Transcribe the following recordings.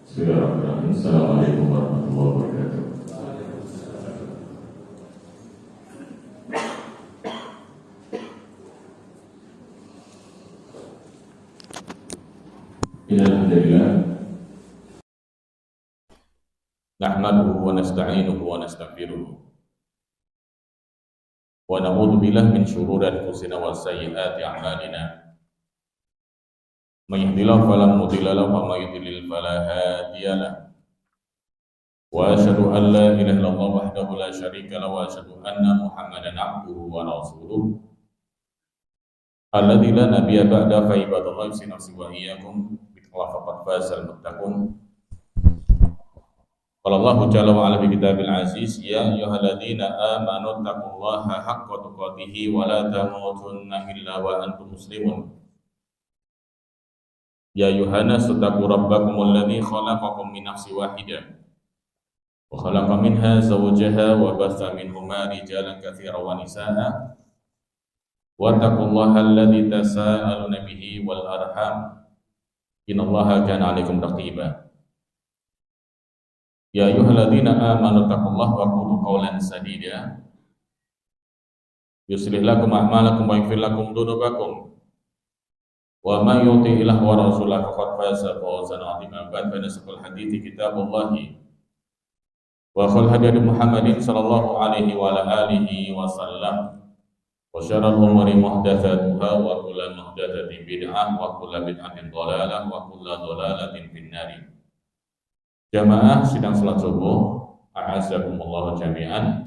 Bismillahirrahmanirrahim. Assalamualaikum warahmatullahi wabarakatuh. Alhamdulillah. Nahmaduhu wa nasta'inuhu wa nastaghfiruh. Wa na'udzu billahi min shururi anfusina wa sayyiati a'malina. May yahdihillahu fala mudilla lahu wa may yudlil fala hadiya lahu. Wa asyhadu an la ilaha illallah wahdahu la syarika lahu wa asyhadu anna Muhammadan 'abduhu wa rasuluh. Alladzi la nabiyya ba'da fa ibadallahi fi nafsi wa iyyakum bittaqwa faqad fazal muttaqun. Qala Allahu jalla wa ala fi kitabil aziz, ya ayyuhalladzina amanu taqullaha haqqa tuqatih wa la tamutunna illa wa antum muslimun. Ya Yuhannas taqu rabbakumul ladzi khalaqakum min nafsin wahidah wa khalaqa minha zawjaha wa batha minhuma rijalan katsiran wa nisaa'a wa taqullaha alladzi tasaaluna bihi wal arham innallaha kana 'alaikum raqiba. Ya ayyuhalladzina amanu taqullaha wa qulu qawlan sadida yuslih lakum a'malakum wa yaghfir lakum dhunubakum wa may yuti'illah wa rasulahu faqad faza fawzan 'azima. Ba'd fa nasqul hadithi kitabullah wa khul hadi Muhammadin sallallahu alaihi wa ala alihi wa sallam wa syarrul umuri muhdatsatuha wa kullu muhdatsatin bid'ah wa kullu bid'atin dhalalah wa kullu dhalalatin finnar. Jamaah sidang salat subuh, a'azzakumullah jami'an.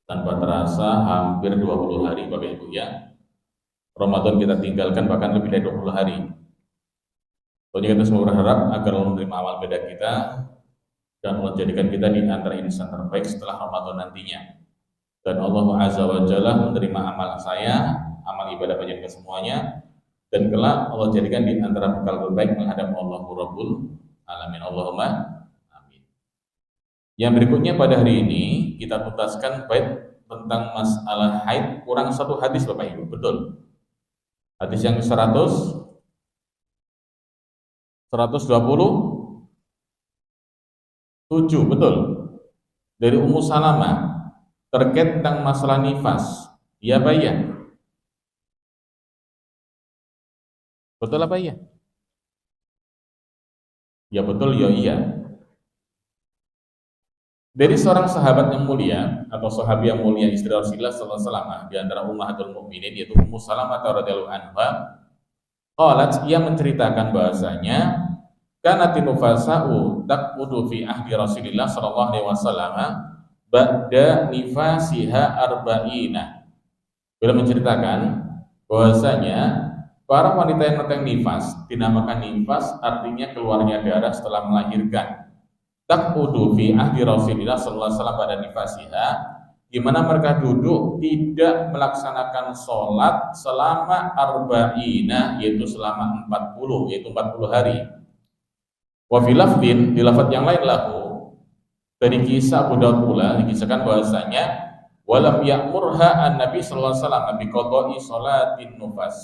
Tanpa terasa hampir 20 hari Bapak Ibu ya, Ramadan kita tinggalkan bahkan lebih dari 20 hari. Tentunya kita semua berharap agar Allah menerima amal ibadah kita dan Allah jadikan kita di antara insan terbaik setelah Ramadan nantinya. Dan Allah Azza wa Jalla menerima amal saya, amal ibadah panjenengan semuanya, dan kelak Allah jadikan di antara bekal terbaik menghadap Allah Rabbul Alamin. Allahumma amin. Yang berikutnya pada hari ini kita tuntaskan bait tentang masalah haid, kurang satu hadis Bapak Ibu, betul? Hadis yang 127 betul, dari Ummu Salamah terkait tentang masalah nifas. Ya Pak ya? Betul apa ya? Ya betul, ya iya. Dari seorang sahabat yang mulia atau sahabi yang mulia, istri Rasulullah sallallahu alaihi wasallam, di antara ummahatul mukminin, yaitu Ummu Salamah radhiyallahu anha, qalat, ia menceritakan bahasanya kana tinufasa'u taqudu fi ahdi Rasulillah sallallahu alaihi wasallam ba'da nifasiha arba'ina. Beliau menceritakan bahwasanya para wanita yang tentang nifas, dinamakan nifas artinya keluarnya darah setelah melahirkan. Taqudu fi ahdi Rasulillah sallallahu alaihi wasallam pada nifasiha, di mana mereka duduk tidak melaksanakan sholat selama arba'ina, yaitu selama 40, yaitu 40 hari. Wa fi lafdin, di lafaz yang lain lahu, dari kisah Abu Daud pula dikisahkan bahwasanya walam ya'murha an-nabi sallallahu alaihi wasallam bi qada'i sholatin nufas.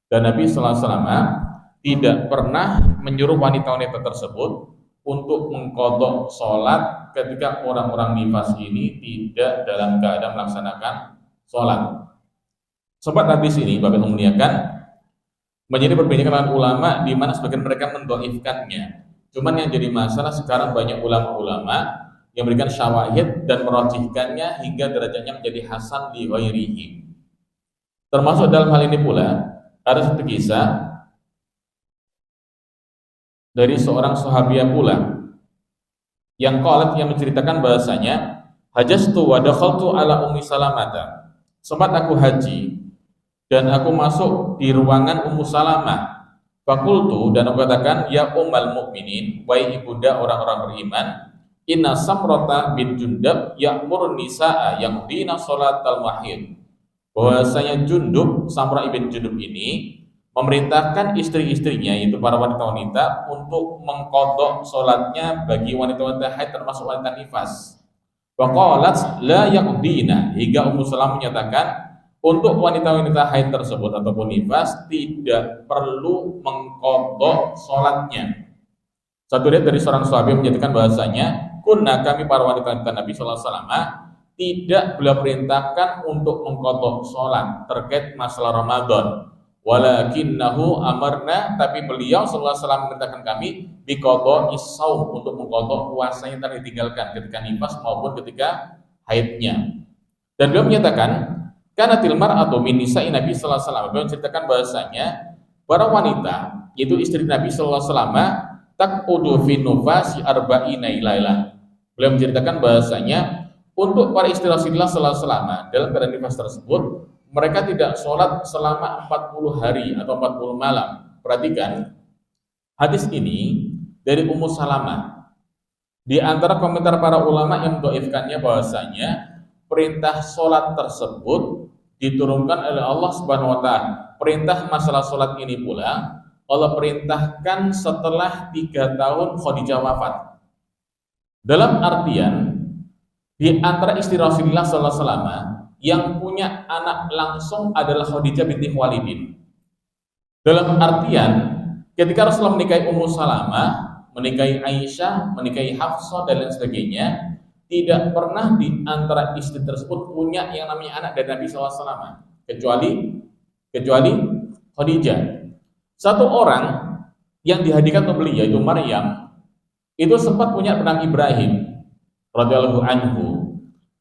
Dan Nabi sallallahu alaihi wasallam tidak pernah menyuruh wanita-wanita tersebut untuk mengqadha sholat ketika orang-orang nifas ini tidak dalam keadaan melaksanakan sholat. Sobat, hadis ini Bapak memuliakan menjadi perbincangan ulama di mana sebagian mereka mendhaifkannya. Cuman yang jadi masalah sekarang banyak ulama-ulama yang memberikan syawahid dan merajihkannya hingga derajatnya menjadi hasan li ghairihi. Termasuk dalam hal ini pula ada satu kisah dari seorang sahabiah pula yang qalat, yang menceritakan bahasanya hajastu wa dakhaltu ala Ummi Salamah. Sempat aku haji dan aku masuk di ruangan Ummu Salamah. Fakultu, dan aku katakan, ya ummal mukminin, wahai ibunda orang-orang beriman, inna Samrata bin Jundab ya'mur nisa'a yaqdina sholatal mahid. Bahwasanya Jundub, Samra ibn Jundub ini memerintahkan istri-istrinya, yaitu para wanita-wanita, untuk mengqadha sholatnya bagi wanita-wanita haid termasuk wanita nifas. Wa qalat la yaqdina, hingga Ummu Salamah menyatakan untuk wanita-wanita haid tersebut ataupun nifas tidak perlu mengqadha sholatnya. Satu riwayat dari seorang sahabat menyatakan bahasanya, kunna, kami para wanita Nabi sallallahu alaihi wasallam tidak beliau perintahkan untuk mengqadha salat terkait masalah Ramadan. Walakinnahu amarna, tapi beliau sallallahu alaihi wasallam memerintahkan kami biqadha'is shaum, untuk mengqadha puasanya yang ditinggalkan ketika nifas maupun ketika haidnya. Dan beliau menyatakan, kanatil mar'atu min nisa'i Nabi sallallahu alaihi wasallam. Beliau menceritakan bahasanya para wanita, yaitu istri Nabi sallallahu alaihi wasallam, taqudu fi nufasi arba'ina lailah. Beliau menceritakan bahasanya untuk para istri Rasulullah sallallahu alaihi wasallam dalam keadaan nifas tersebut, mereka tidak sholat selama 40 hari atau 40 malam. Perhatikan hadis ini dari Ummu Salamah. Di antara komentar para ulama yang mendhaifkannya bahasanya perintah sholat tersebut diturunkan oleh Allah Subhanahu wa taala. Perintah masalah sholat ini pula Allah perintahkan setelah 3 tahun Khadijah wafat. Dalam artian di antara istri Rasulullah sallallahu alaihi wasallam yang punya anak langsung adalah Khadijah binti Khuwailid. Dalam artian ketika Rasulullah menikahi Ummu Salamah, menikahi Aisyah, menikahi Hafsah dan lain sebagainya, tidak pernah di antara istri tersebut punya yang namanya anak dari Nabi sallallahu alaihi wasallam kecuali Khadijah. Satu orang yang dihadiahkan ke beliau yaitu Maryam itu sempat punya bernama Ibrahim radhiyallahu anhu,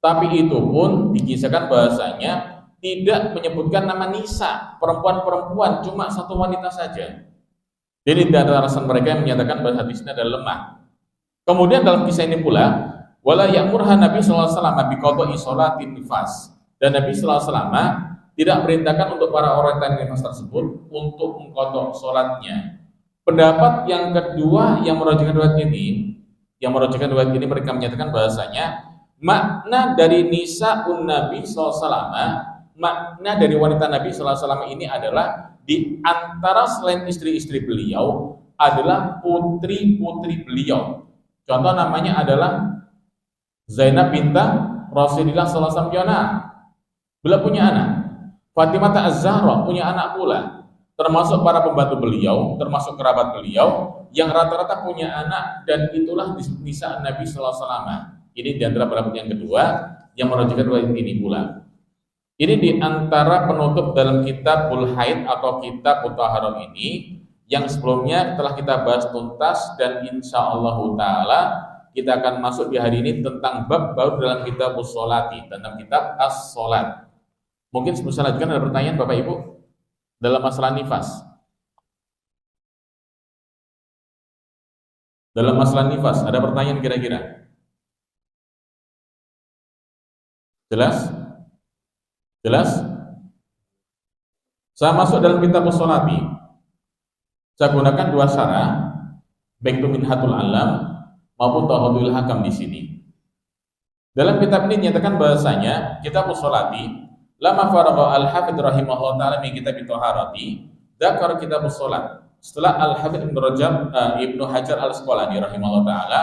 tapi itu pun dikisahkan bahasanya tidak menyebutkan nama nisa, perempuan-perempuan, cuma satu wanita saja. Jadi tidak ada alasan mereka yang menyatakan bahwa hadis ini adalah lemah. Kemudian dalam kisah ini pula, wala ya'murha Nabi sallallahu alaihi wasallam biqadha'i sholatin nifas, dan Nabi sallallahu alaihi wasallam tidak merintahkan untuk para orang yang nifas tersebut untuk mengqadha salatnya. Pendapat yang kedua yang merujukan riwayat ini, mereka menyatakan bahasanya makna dari nisa'un Nabi sallallahu alaihi wasallam, makna dari wanita Nabi sallallahu alaihi wasallam ini adalah di antara selain istri-istri beliau adalah putri-putri beliau. Contoh namanya adalah Zainab binta Rasulullah sallallahu alaihi wasallam. Beliau punya anak. Fatimah Az-Zahra punya anak pula. Termasuk para pembantu beliau, termasuk kerabat beliau yang rata-rata punya anak, dan itulah nisa Nabi sallallahu alaihi wasallam. Ini di antara pendapat yang kedua yang merujukan riwayat ini pula. Ini di antara penutup dalam Kitabul Haid atau Kitab Thaharah ini yang sebelumnya telah kita bahas tuntas, dan insyaallah taala kita akan masuk di hari ini tentang bab baru dalam Kitabus Sholati, tentang kitab As-Sholat. Mungkin sebelum saya lanjutkan ada pertanyaan Bapak Ibu dalam masalah nifas. Dalam masalah nifas ada pertanyaan kira-kira? Jelas? Jelas? Saya masuk dalam Kitabus Sholati. Saya gunakan 2 syarah, baik itu Minhatul Alam maupun Tauhidul Hakam di sini. Dalam kitab ini dinyatakan bahasanya Kitabus Sholati lama faragha al-Hafidz rahimahullah taala min kitab Thaharati, dzakar Kitabus Sholat. Setelah Al-Hafidz Ibnu Hajar Al-Asqalani rahimahullah taala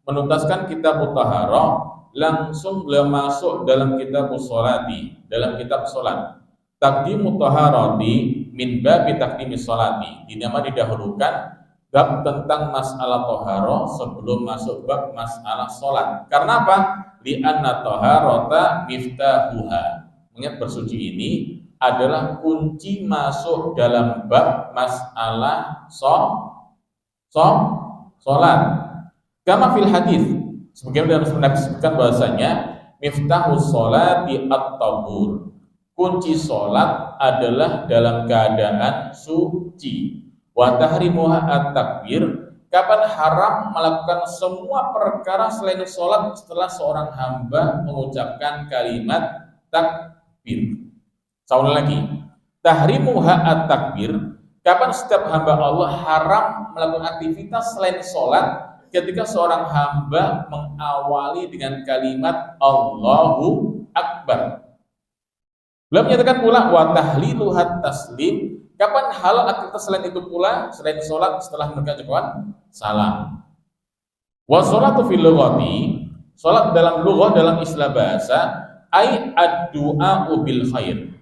menuntaskan Kitab Thaharah, langsung beliau masuk dalam Kitabus Sholati, dalam kitab salat. Taqdimut Thaharati min babi taqdimis sholati. Dinama didahulukan bab tentang masalah thaharah sebelum masuk bab masalah salat. Karena apa? Li anna thaharata miftahuha. Mengingat bersuci ini adalah kunci masuk dalam bab masalah sholat. Kama fil hadis, sebagaimana dalam Nabi disebutkan bahasanya miftahus sholati at-tahur. Kunci sholat adalah dalam keadaan suci. Wa tahrimuha at-takbir. Kapan haram melakukan semua perkara selain sholat setelah seorang hamba mengucapkan kalimat takbir. Saya lagi, tahrimuha at-takbir. Kapan setiap hamba Allah haram melakukan aktivitas selain sholat ketika seorang hamba mengawali dengan kalimat Allahu Akbar. Beliau menyatakan pula wa tahliluha taslim. Kapan halal aktivitas selain itu pula, selain sholat setelah mengucapkan salam. Wa sholatu fil lughati, sholat dalam lughah, dalam istilah bahasa, ai ad-du'a bil khair.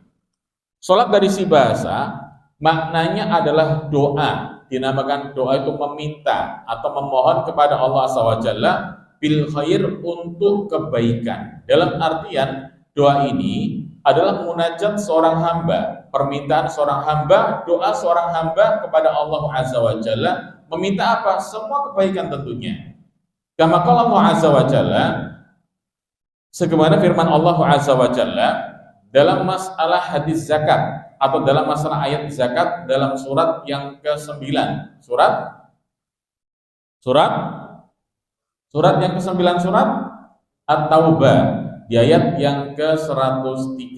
Salat dari si bahasa maknanya adalah doa, dinamakan doa itu meminta atau memohon kepada Allah SWT bil khair, untuk kebaikan. Dalam artian doa ini adalah munajat seorang hamba, permintaan seorang hamba, doa seorang hamba kepada Allah Azza wa Jalla, meminta apa? Semua kebaikan tentunya. Kama qala Allah Azza wa Jalla, sebagaimana firman Allah Azza wa Jalla dalam masalah hadis zakat atau dalam masalah ayat zakat dalam surat yang ke-9. Surat yang ke-9, surat At-Taubah, di ayat yang ke-103.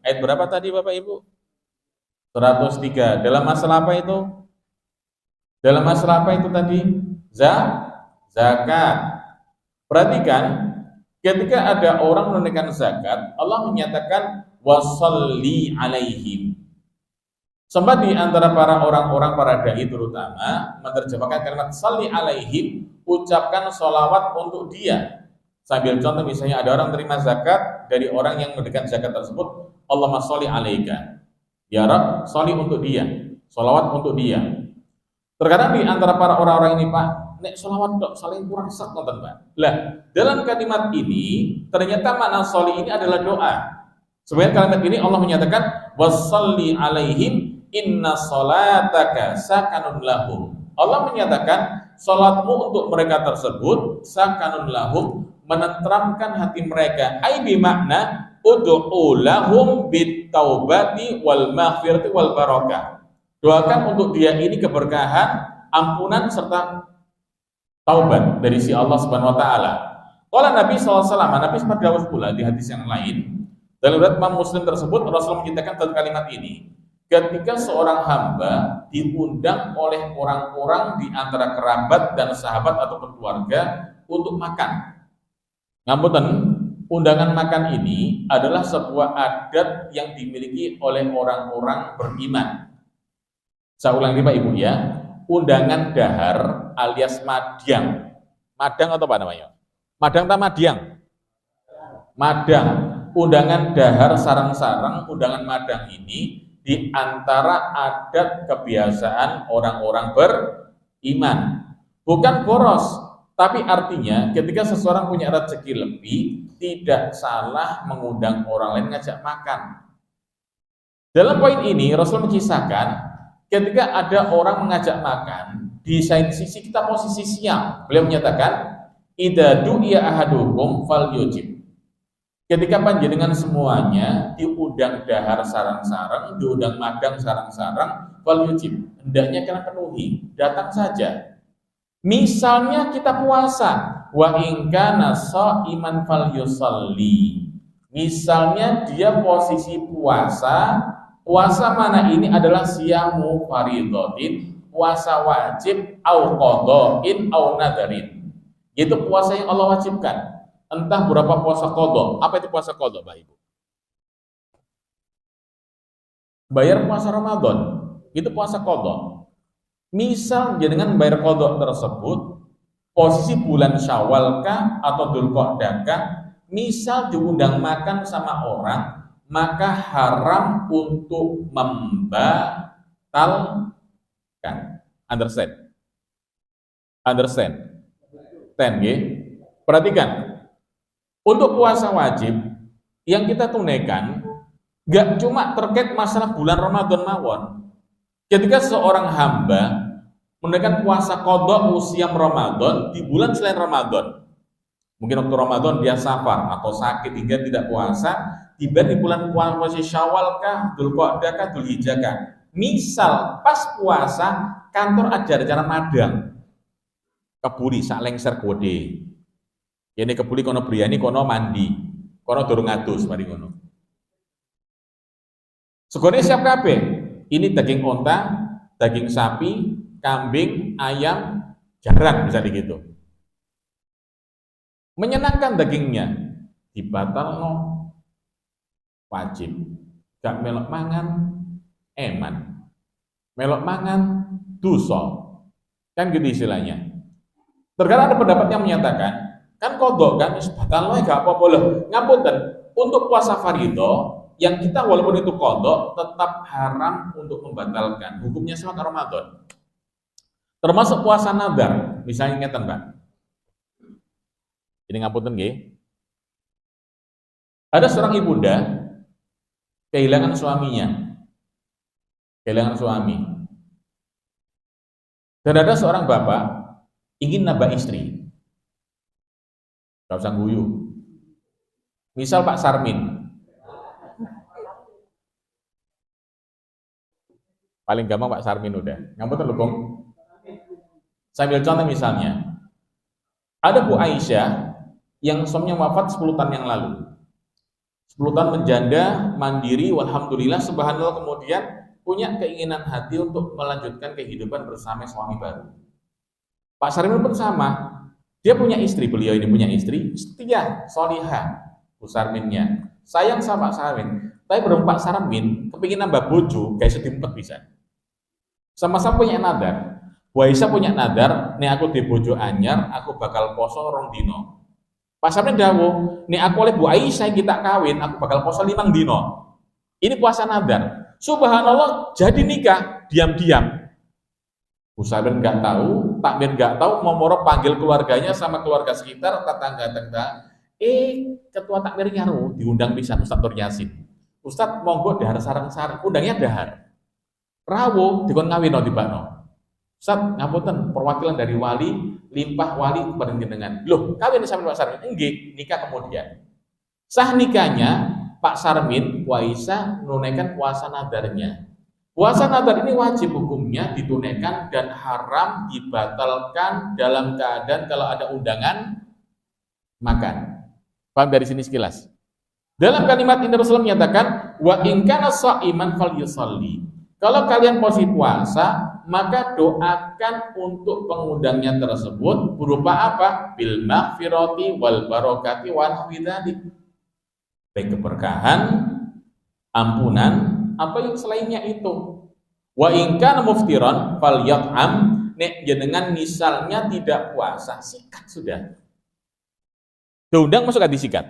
Ayat berapa tadi Bapak Ibu? 103. Dalam masalah apa itu? Dalam masalah apa itu tadi? Zakat. Perhatikan, ketika ada orang menunaikan zakat, Allah menyatakan wasalli alaihim. Sempat di antara para orang-orang, para dai terutama, menerjemahkan kalimat salli alaihim, ucapkan sholawat untuk dia. Sambil contoh, misalnya ada orang terima zakat dari orang yang menunaikan zakat tersebut, Allahumma sholli alaika, ya Rabb, sholli untuk dia, sholawat untuk dia. Terkadang di antara para orang-orang ini, Pak, nek sholawat dok, saling kurang sak nonton, Pak. Lah, dalam kalimat ini ternyata makna sholli ini adalah doa. Sebenarnya kalimat ini Allah menyatakan wasalli alaihim inna sholataka sakanun lahum. Allah menyatakan salatmu untuk mereka tersebut sakanun lahum, menenteramkan hati mereka. Ai bi makna ud'u lahum bit taubati wal maghfirati wal barakah. Doakan untuk dia ini keberkahan, ampunan serta taubat dari si Allah Subhanahu wa taala. Qala Nabi sallallahu alaihi wasallam, Nabi sempat dawuh pula di hadis yang lain dalam riwayat Imam Muslim tersebut, Rasul menyatakan tentang kalimat ini, ketika seorang hamba diundang oleh orang-orang di antara kerabat dan sahabat ataupun keluarga untuk makan. Ngapunten, undangan makan ini adalah sebuah adat yang dimiliki oleh orang-orang beriman. Saya ulang Pak Ibu ya, undangan dahar alias madang. Madang atau apa namanya? Madang atau madiang? Madang. Undangan dahar sarang-sarang, undangan madang ini di antara adat kebiasaan orang-orang beriman. Bukan boros, tapi artinya ketika seseorang punya rezeki lebih, tidak salah mengundang orang lain ngajak makan. Dalam poin ini Rasul mengisahkan ketika ada orang mengajak makan, di sisi kita posisi siap. Beliau menyatakan, idza du'iya ahadukum falyujib. Ketika panjenengan semuanya diundang dahar sarang-sarang, diundang madang sarang-sarang, falyujib, hendaknya kalian penuhi, datang saja. Misalnya kita puasa, wa in kana shaiman falyusalli. Misalnya dia posisi puasa, puasa mana ini adalah siyamu fardhatin, puasa wajib au qadhain au nadarin. Itu puasa yang Allah wajibkan. Entah berapa puasa qadha. Apa itu puasa qadha, Bapak Ibu? Bayar puasa Ramadan, itu puasa qadha. Misal dengan bayar qadha tersebut posisi bulan Syawal kah atau Dzulqa'dah kah, misal diundang makan sama orang, maka haram untuk membatalkan. Understand? Perhatikan, untuk puasa wajib yang kita tunaikan gak cuma terkait masalah bulan Ramadan mawon. Ketika seorang hamba menunaikan puasa qadha usia Ramadan di bulan selain Ramadan, mungkin waktu Ramadan dia safar atau sakit hingga tidak puasa, tiba di bulan puasa Syawal kah, Dzulqa'dah kah, Dzulhijjah kah. Misal pas puasa kantor ada acara madang, keburi sak lengser gede. Ini kebuli kono briyani, kono mandi, kono durung adus mari ngono. Segone siap kabeh. Ini daging onta, daging sapi, kambing, ayam, jarang bisa begitu. Menyenangkan dagingnya, dibatalno wajib. Gak melok mangan eman. Melok mangan dosa. Kan gitu istilahnya. Terkadang ada pendapat yang menyatakan, kan kodok kan batal gak apa-apa loh. Ngapunten, untuk puasa fardhu yang kita walaupun itu kodok tetap haram untuk membatalkan. Hukumnya sama Ramadan. Termasuk puasa nadar, misalnya ngeten, Pak. Ini ngapunten nggih. Ada seorang ibunda kehilangan suaminya, kehilangan suami. Dan ada seorang bapak ingin nambah istri. Gak usah guyu. Misal Pak Sarmin. Paling gampang Pak Sarmin udah. Ngapunten lho, Bung. Saya ambil contoh misalnya. Ada Bu Aisyah yang suaminya wafat 10 tahun yang lalu. 10 tahun menjanda, mandiri, walhamdulillah, subhanallah, kemudian punya keinginan hati untuk melanjutkan kehidupan bersama suami baru. Pak Sarmin pun sama. Dia punya istri, beliau ini punya istri, setia, solihah, Bu Sarminnya. Sayang sama Pak Sarmin. Tapi belum Pak Sarmin, kepingin nambah bojo, guys, diempet bisa. Sama-sama punya nadar. Bu Aisyah punya nadar, nih aku di bojo anyar, aku bakal poso 2 dino. Pak Sarmin dawuh, nih aku oleh Bu Aisyah kita kawin, aku bakal poso 5 dino. Ini puasa nadar. Subhanallah, jadi nikah diam-diam. Bu Sarmin nggak tahu, takmir nggak tahu, Momoro panggil keluarganya sama keluarga sekitar, tetangga-tetangga. Ketua takmirnya diundang pisan Ustaz Nur Yasin. Ustaz monggo dahar sareng-sareng, undangnya dahar. Rawuh dikon ngawino tibakno. Ustaz ngapunten, perwakilan dari wali, limpah wali bareng jenengan. Loh, kawin sama Pak Sarmin? Nggih, nikah kemudian. Sah nikahnya Pak Sarmin, Aisyah menunaikan puasa nadarnya. Puasa nadar ini wajib hukumnya ditunaikan dan haram dibatalkan dalam keadaan kalau ada undangan makan. Paham dari sini sekilas? Dalam kalimat ini Rasulullah menyatakan, wa in kana sha'iman falyusalli. Kalau kalian posisi puasa, maka doakan untuk pengundangnya tersebut berupa apa? Bil maghfirati wal barakati wa nahwi dzalik. Baik keberkahan, ampunan, apa yang selainnya itu. Wa in kana muftiran falyat'am. Nek jenengan misalnya tidak puasa, sikat sudah. Diundang masuk gak disikat?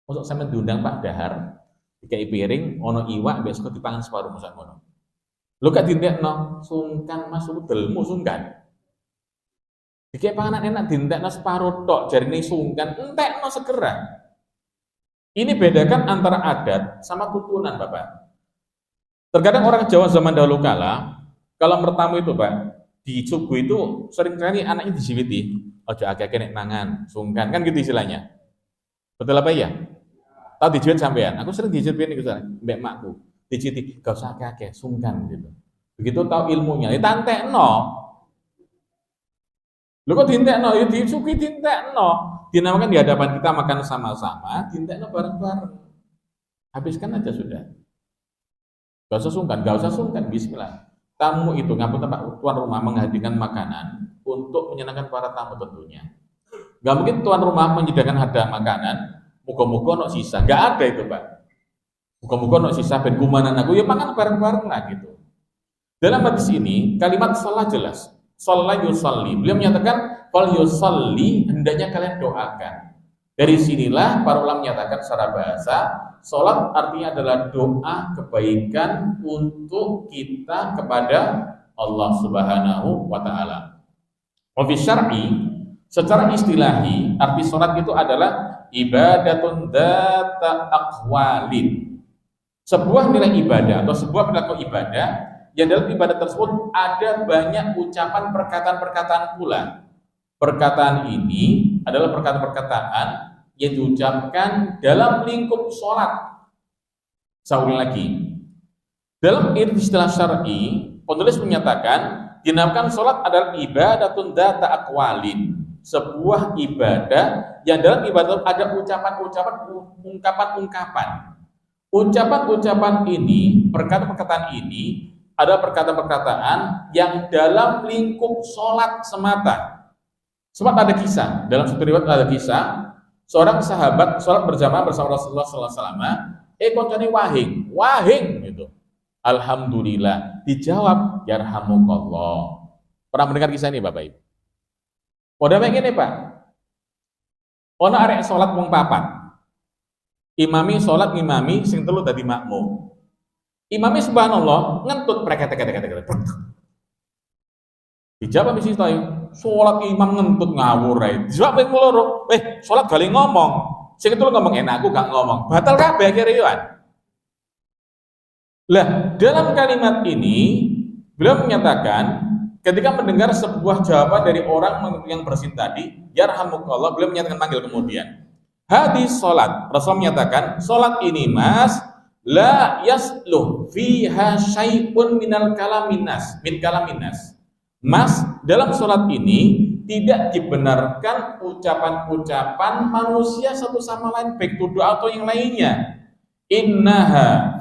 Masuk sampe diundang Pak Dahar, dikai piring, ono iwak, besok dipangan separuh masak ngono. Lu gak dindekno, sungkan Mas udelmu sungkan. Dikai panganan enak dindekno separuh tok, jarine sungkan, entekno segera. Ini bedakan antara adat sama tutunan, Bapak. Terkadang orang Jawa zaman dahulu kala, kalau mertamu itu, Pak, di suku itu seringkali anaknya disiwiti, ojo akeh-akeh nek mangan, sungkan, kan gitu istilahnya. Betul apa ya? Tahu dijiwit sampean? Aku sering dijiwit niku mbek makku. Dijiti, gak usah akeh-akeh, sungkan gitu. Begitu tahu ilmunya, ditantekno. Lho kok dintekno? Ya disuki dintekno. Dinamakan di hadapan kita makan sama-sama, dintekno bareng-bareng. Habiskan aja sudah. Gak usah sungkan, bismillah. Tamu itu ngapunten Pak, tuan rumah menghadirkan makanan untuk menyenangkan para tamu tentunya. Gak mungkin tuan rumah menyediakan hadiah makanan, muga-muga ono sisa. Gak ada itu, Pak. Muga-muga ono sisa ben kumanan aku ya makan bareng-bareng lah gitu. Dalam hadis ini kalimat salat jelas. Shalla yusalli. Beliau menyatakan fal yusalli, hendaknya kalian doakan. Dari sinilah para ulama menyatakan secara bahasa, salat artinya adalah doa kebaikan untuk kita kepada Allah Subhanahu wa taala. Wa fi syar'i, secara istilahi, arti salat itu adalah ibadatun dzata aqwalin. Sebuah nilai ibadah atau sebuah perilaku ibadah yang dalam ibadah tersebut ada banyak ucapan perkataan-perkataan pula. Perkataan ini adalah perkataan-perkataan yang diucapkan dalam lingkup sholat. Saya ulang lagi. Dalam istilah syar'i, penulis menyatakan dinamakan sholat adalah ibadatun dzata aqwalin. Sebuah ibadah yang dalam ibadah ada ucapan-ucapan, ungkapan-ungkapan. Ucapan-ucapan ini, perkataan-perkataan ini ada perkataan-perkataan yang dalam lingkup sholat semata. Sempat ada kisah, dalam satu riwayat ada kisah, seorang sahabat sholat berjamaah bersama Rasulullah SAW, koncone wahing gitu. Alhamdulillah, dijawab, yarhamukallah. Pernah mendengar kisah ini Bapak Ibu? Udah begini Pak, ono arek sholat wong papat, imami sholat ngimami, sing telu dadi makmum. Imamnya subhanallah ngentut Dijawab misi toy, sholat imam ngentut ngawur ae. Dijawab ping loro, sholat gale ngomong. Sing itu ngomong enak, aku gak ngomong. Batal kabeh akhire yo. Lah, dalam kalimat ini beliau menyatakan ketika mendengar sebuah jawaban dari orang yang bersin tadi, yarhamukallah, beliau menyatakan panggil kemudian. Hadis salat, Rasul menyatakan, salat ini Mas, la yasluh fiha syai'un minal kalaminas, min kalaminas. Mas, dalam salat ini tidak dibenarkan ucapan-ucapan manusia satu sama lain, baik itu doa atau yang lainnya. Innama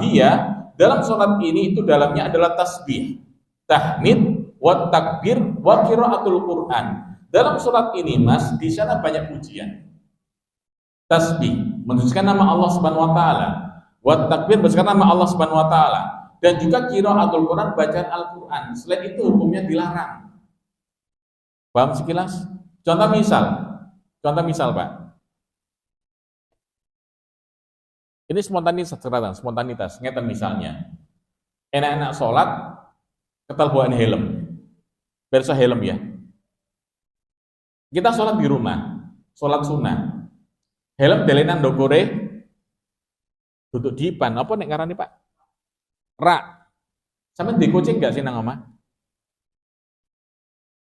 fiha, dalam salat ini itu dalamnya adalah tasbih, tahmid, wa takbir, wa qiraatul Quran. Dalam salat ini Mas, di sana banyak pujian. Tasbih menunjukkan nama Allah Subhanahu wa taala, wa takbir menunjukkan nama Allah Subhanahu wa taala, dan juga qiraatul Quran, bacaan Al-Qur'an. Selain itu hukumnya dilarang. Paham sekilas? Contoh misal Pak. Ini spontanitas, ngeten misalnya. Enak-enak sholat, ketal bawaan helm. Bersa helm ya. Kita sholat di rumah, sholat sunnah. Helm delenan dokore, duduk di depan. Apa nek ngarani Pak? Rak. Sampai di coaching nggak sih nang omah?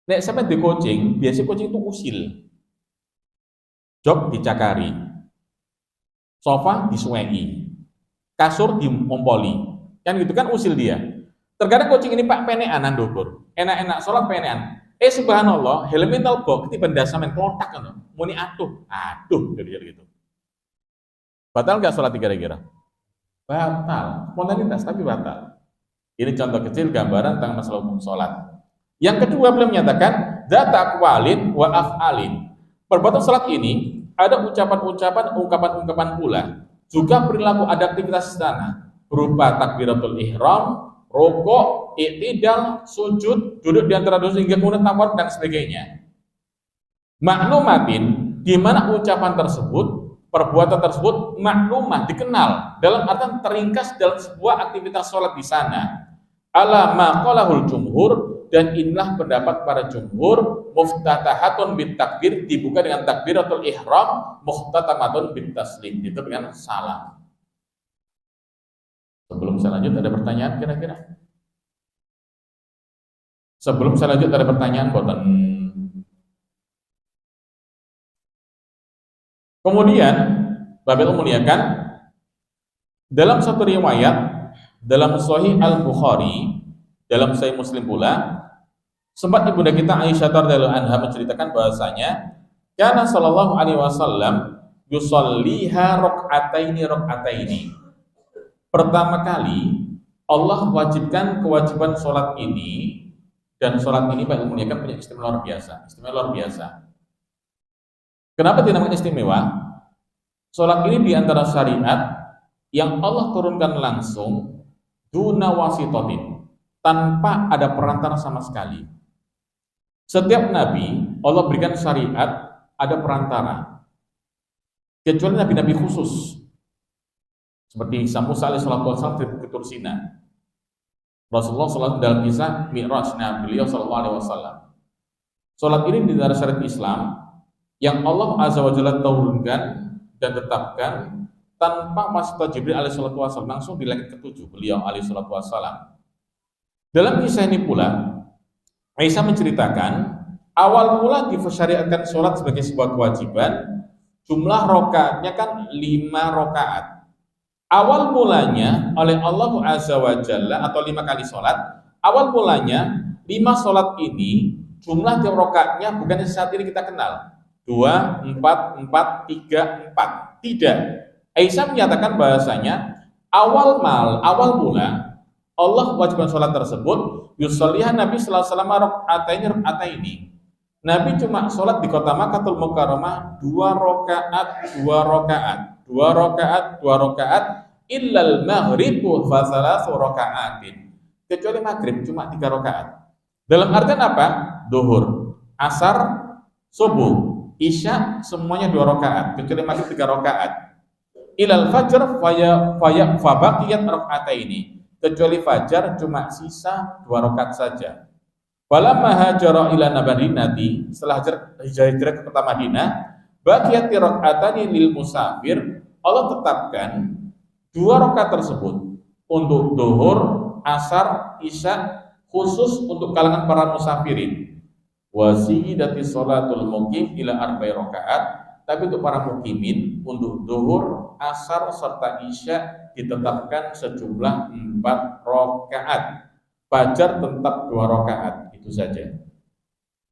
Nek sampai di coaching, biasanya coaching itu usil. Jok dicakari, sofa disuwei, kasur dimompoli, kan gitu kan usil dia. Terkadang coaching ini Pak penean ndokur, enak-enak sholat penean. Subhanallah, helm talbok ketiban dasamen klotak kan, muni aduh, gitu. Batal nggak sholat kira-kira? Batal, spontanitas tapi batal. Ini contoh kecil gambaran tentang masalah hukum sholat. Yang kedua beliau menyatakan data aqwalin wa af'alin. Perbuatan sholat ini ada ucapan-ucapan, ungkapan-ungkapan pula. Juga perilaku ada aktivitas sana berupa takbiratul ihram, rukuk, i'tidal, sujud, duduk di antara dua hingga kemudian tawaf dan sebagainya. Maklumatin, di mana ucapan tersebut, perbuatan tersebut maklumah dikenal dalam artian teringkas dalam sebuah aktivitas sholat di sana. Ala ma qalahul jumhur, dan inilah pendapat para jumhur, muftatahatun bit takbir, dibuka dengan takbiratul ihram, muftatamatun bit taslim, itu dengan salam. Sebelum saya lanjut ada pertanyaan kira-kira? Sebelum saya lanjut ada pertanyaan boten. Kemudian Bapak muliakan, dalam satu riwayat dalam Sahih Al-Bukhari, dalam Sahih Muslim pula, sempat ibunda kita Aisyah radhiyallahu anha menceritakan bahwasanya kana sallallahu alaihi wasallam yusalliha rakaataini. Pertama kali Allah wajibkan kewajiban sholat ini, dan sholat ini Pak muliakan punya istimewa luar biasa. Kenapa dinamakan istimewa? Sholat ini diantara syariat yang Allah turunkan langsung duna wasitotin, tanpa ada perantara sama sekali. Setiap nabi Allah berikan syariat ada perantara, kecuali nabi-nabi khusus seperti Musa alaihissalam di Tur Sina, Rasulullah SAW dalam kisah Mi'rajnya beliau SAW. Sholat ini di dalam syariat Islam yang Allah Azza wa Jalla turunkan dan tetapkan tanpa masuk Jibril alaihissalam, langsung di langit ke-7 beliau alaihissalam. Dalam kisah ini pula Aisyah menceritakan awal mula disyariatkan sholat sebagai sebuah kewajiban, jumlah rakaatnya kan 5 rakaat. Awal mulanya oleh Allah Azza wa Jalla, atau 5 kali sholat, awal mulanya 5 sholat ini jumlah tiap rakaatnya bukan saat ini kita kenal 2, 4, 4, 3, 4. Tidak. Aisyah menyatakan bahasanya awal mula Allah wajibkan sholat tersebut yusolliha Nabi sallallahu alaihi wasallam rakaataini. Nabi cuma sholat di kota Makkahul Mukarramah 2 rakaat illal maghribu fa 3 rakaatin. Kecuali maghrib cuma 3 rakaat. Dalam artian apa? Duhur, asar, subuh, isya semuanya 2 rakaat, kecuali maghrib 3 rakaat. Ilal fajr fabaqiyat rakaataini. Kecuali fajar cuma sisa 2 rakaat saja. Falamma hajara ila Madinati, setelah hijrah ke kota Madinah, baqiyat rakaatani lil musafir, Allah tetapkan 2 rakaat tersebut untuk zuhur, asar, isya khusus untuk kalangan para musafirin. Wa zidati sholatul muqim ila 4 rakaat, tapi untuk para mukimin untuk zuhur, asar serta isya ditetapkan sejumlah 4 rakaat. Fajar tetap 2 rakaat, itu saja.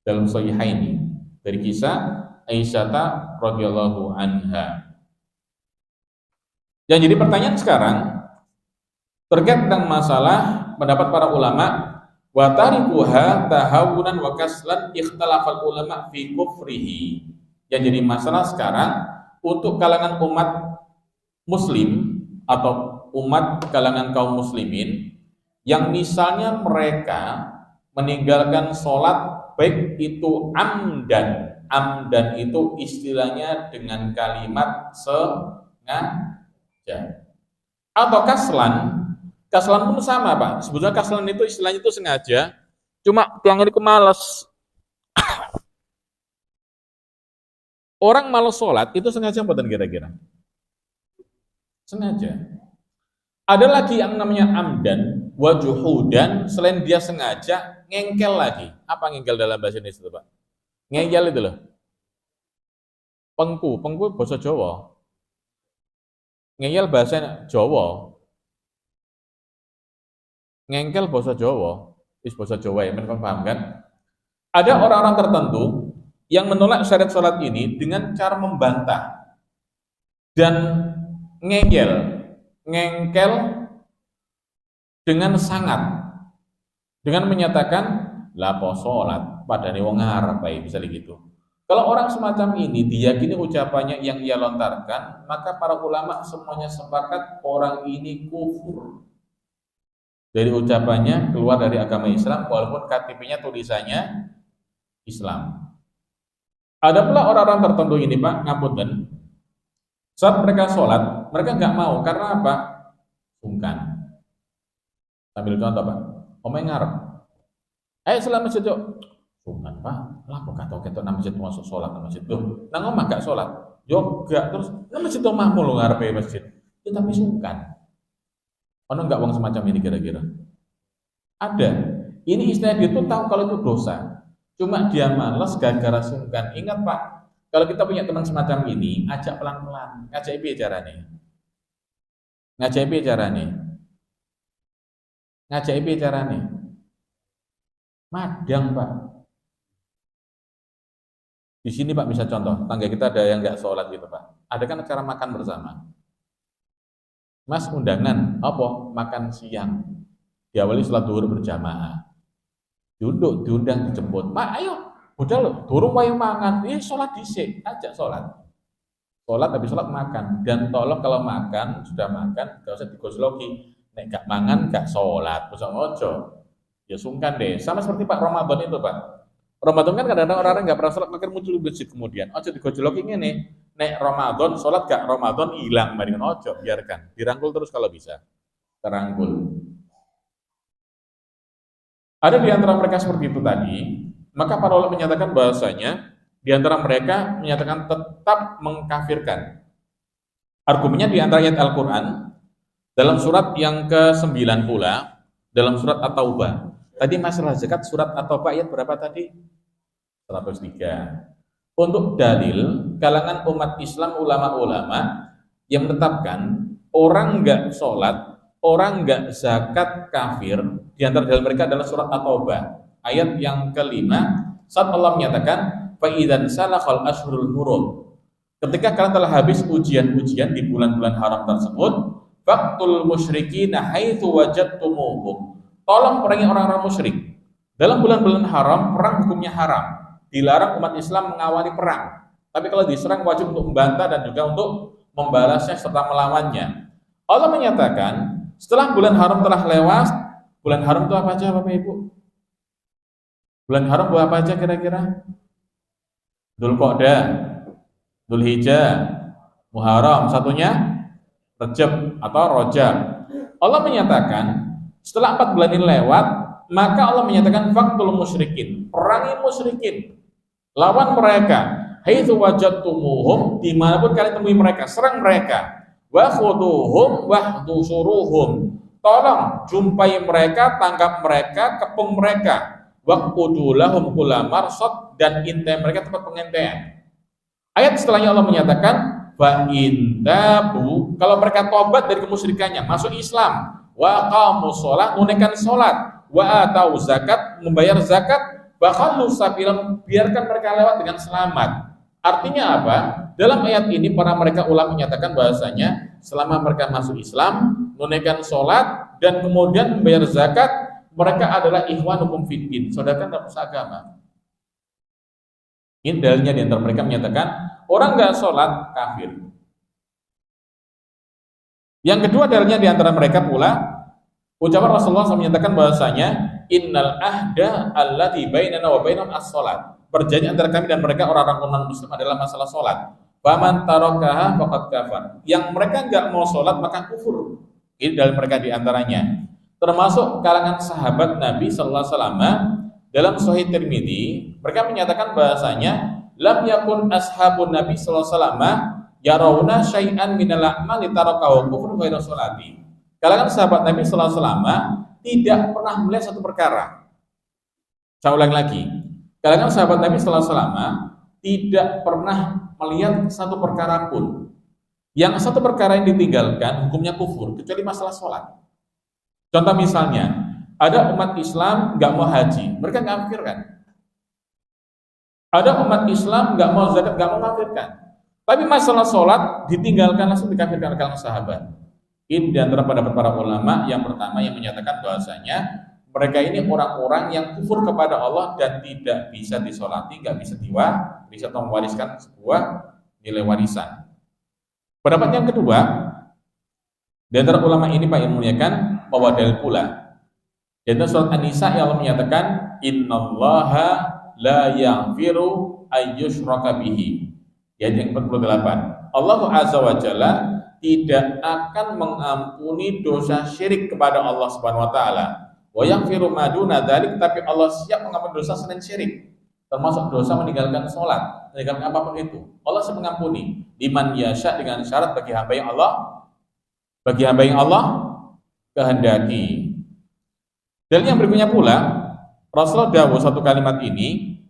Dalam Sahihaini dari kisah Aisyah radhiyallahu anha. Yang jadi pertanyaan sekarang terkait tentang masalah pendapat para ulama wa tarikuha tahawunan wa kaslan ikhtalafal ulama fi kufrihi. Yang jadi masalah sekarang untuk kalangan umat muslim atau umat kalangan kaum muslimin yang misalnya mereka meninggalkan sholat baik itu amdan itu istilahnya dengan kalimat sengaja, atau kaslan pun sama Pak, sebetulnya kaslan itu istilahnya itu sengaja, cuma yang ini kemalas. Orang malas sholat itu sengaja buatan kira-kira sengaja. Ada lagi yang namanya amdan wa juhudan, selain dia sengaja, ngengkel lagi. Apa ngengkel dalam bahasa Indonesia itu, Pak? Ngengkel itu loh. Pengku bahasa Jawa. Ngengkel bahasa Jawa. Ngengkel bahasa Jawa. Bahasa Jawa ya, kan paham kan? Ada orang-orang tertentu yang menolak syariat sholat ini dengan cara membantah dan ngengkel dengan sangat, dengan menyatakan lapo sholat padane wong ngarep bae, bisa gitu. Kalau orang semacam ini diyakini ucapannya yang ia lontarkan, maka para ulama semuanya sepakat orang ini kufur. Dari ucapannya keluar dari agama Islam walaupun KTP-nya tulisannya Islam. Ada pula orang-orang tertentu ini Pak, ngapunten, saat mereka sholat, mereka nggak mau, karena apa? Sungkan. Sambil contoh Pak, omeng ngarep. Salat masjid yuk. Sungkan Pak, lah kok kata ketok nang masjid masuk sholat nang masjid tuh. Nang omah gak sholat. Yo gak, terus nang masjid omahmu lo ngarepe masjid. Ya tapi sungkan. Ono enggak wong semacam ini kira-kira? Ada. Ini istilah dia tuh tahu kalau itu dosa. Cuma dia malas gara-gara sungkan. Ingat Pak, kalau kita punya teman semacam ini, ajak pelan-pelan. Ngajak piye carane? Madang Pak. Di sini Pak bisa contoh, tangga kita ada yang nggak sholat gitu Pak. Ada kan acara makan bersama. Mas undangan, apa? Makan siang. Diawali sholat zuhur berjamaah. Duduk, diundang, dijemput. Pak, ayo, udah loh, durung wae mangan. Sholat dhisik, ajak sholat. Sholat habis sholat makan. Dan tolong kalau makan, sudah makan, gak usah digosloki. Nek gak mangan, gak sholat. Usah ngojo. Ya sungkan deh. Sama seperti Pak Ramadan itu Pak. Ramadan kan kadang-kadang orang-orang gak pernah sholat, makin muncul di masjid kemudian. Ojo digosloki ngene. Nek Ramadan, sholat gak Ramadan, hilang. Bandingin ojo, biarkan. Dirangkul terus kalau bisa. Terangkul. Ada di antara mereka seperti itu tadi, maka para ulama menyatakan bahasanya di antara mereka menyatakan tetap mengkafirkan. Argumennya di antara ayat Al-Qur'an dalam surat yang ke-9 pula, dalam surat At-Taubah. Tadi masalah zakat surat At-Taubah ayat berapa tadi? 103. Untuk dalil kalangan umat Islam, ulama-ulama yang menetapkan orang enggak sholat, orang enggak zakat kafir, di antara dalil mereka adalah surat At-Taubah ayat yang ke-5, saat Allah menyatakan fa idzan salakhal ashhurul hurum, ketika kalian telah habis ujian-ujian di bulan-bulan haram tersebut, faqtul musyrikina haitsu wajadtumuhum, tolong perangi orang-orang musyrik. Dalam bulan-bulan haram, perang hukumnya haram. Dilarang umat Islam mengawali perang. Tapi kalau diserang wajib untuk membantah dan juga untuk membalasnya serta melawannya. Allah menyatakan, setelah bulan haram telah lewat, bulan haram itu apa aja Bapak Ibu? Bulan haram itu apa aja kira-kira? Dzulqa'dah, Dzulhijjah, Muharram, satunya Rajab atau Rajab. Allah menyatakan, setelah 4 bulan ini lewat, maka Allah menyatakan faqtul musyrikin, perangi musyrikin, lawan mereka, haitsu wajadtumuhum, dimanapun kalian temui mereka, serang mereka, wa khuduhum wahdusuruhum, tolong jumpai mereka, tangkap mereka, kepung mereka, waqudu lahum kulla marsad, dan intai mereka tempat pengintaian. Ayat setelahnya Allah menyatakan fa in tabu, kalau mereka tobat dari kemusyrikannya, masuk Islam, wa qamus shalah, menunaikan salat, wa atau zakat, membayar zakat, bakhallu sabilan, biarkan mereka lewat dengan selamat. Artinya apa? Dalam ayat ini para mereka ulama menyatakan bahasanya selama mereka masuk Islam, menunaikan salat, dan kemudian membayar zakat, mereka adalah ikhwanukum fiddin, saudara dalam seagama. Ini dalilnya di antara mereka menyatakan orang nggak sholat kafir. Yang kedua dalilnya di antara mereka pula ucapan Rasulullah SAW menyatakan bahwasanya innal ahda allati bainana wa bainahum as-sholat. Perjanjian antara kami dan mereka orang-orang non-muslim adalah masalah sholat. Faman tarakaha faqad kafar. Yang mereka nggak mau sholat maka kufur. Ini dalil mereka di antaranya. Termasuk kalangan sahabat Nabi sallallahu alaihi wasallam dalam Sahih Tirmidzi, mereka menyatakan bahasanya lam yakun ashabun Nabi sallallahu alaihi wasallam yarawna syai'an minal a'mali tarakahu kufrun ghairu sholati. Kalangan sahabat Nabi sallallahu alaihi wasallam tidak pernah melihat satu perkara. Saya ulang lagi. Kalangan sahabat Nabi sallallahu alaihi wasallam tidak pernah melihat satu perkara pun yang satu perkara yang ditinggalkan hukumnya kufur kecuali masalah sholat. Contoh misalnya, ada umat Islam nggak mau haji, mereka nggak kafirkan. Ada umat Islam nggak mau zakat, nggak mau kafirkan. Tapi masalah sholat ditinggalkan, langsung dikafirkan oleh sahabat. Ini di antara pendapat para ulama yang pertama yang menyatakan bahwasanya mereka ini orang-orang yang kufur kepada Allah dan tidak bisa disolati, nggak bisa bisa mewariskan sebuah nilai warisan. Pendapat yang kedua, di antara ulama ini Pak yang memuliakan bahwa dalil pula. Di dalam surat An-Nisa yang Allah menyatakan innallaha la yaghfiru ayyushraka bihi. Ayat yang 48. Allah Azza wa Jalla tidak akan mengampuni dosa syirik kepada Allah Subhanahu wa taala. Wa yaghfiru ma duna dzalik, tapi Allah siap mengampuni dosa selain syirik. Termasuk dosa meninggalkan sholat, meninggalkan apapun itu. Allah siap mengampuni liman yasha dengan syarat bagi hamba yang Allah kehendaki. Dan yang berikutnya pula, Rasulullah dawuh satu kalimat ini,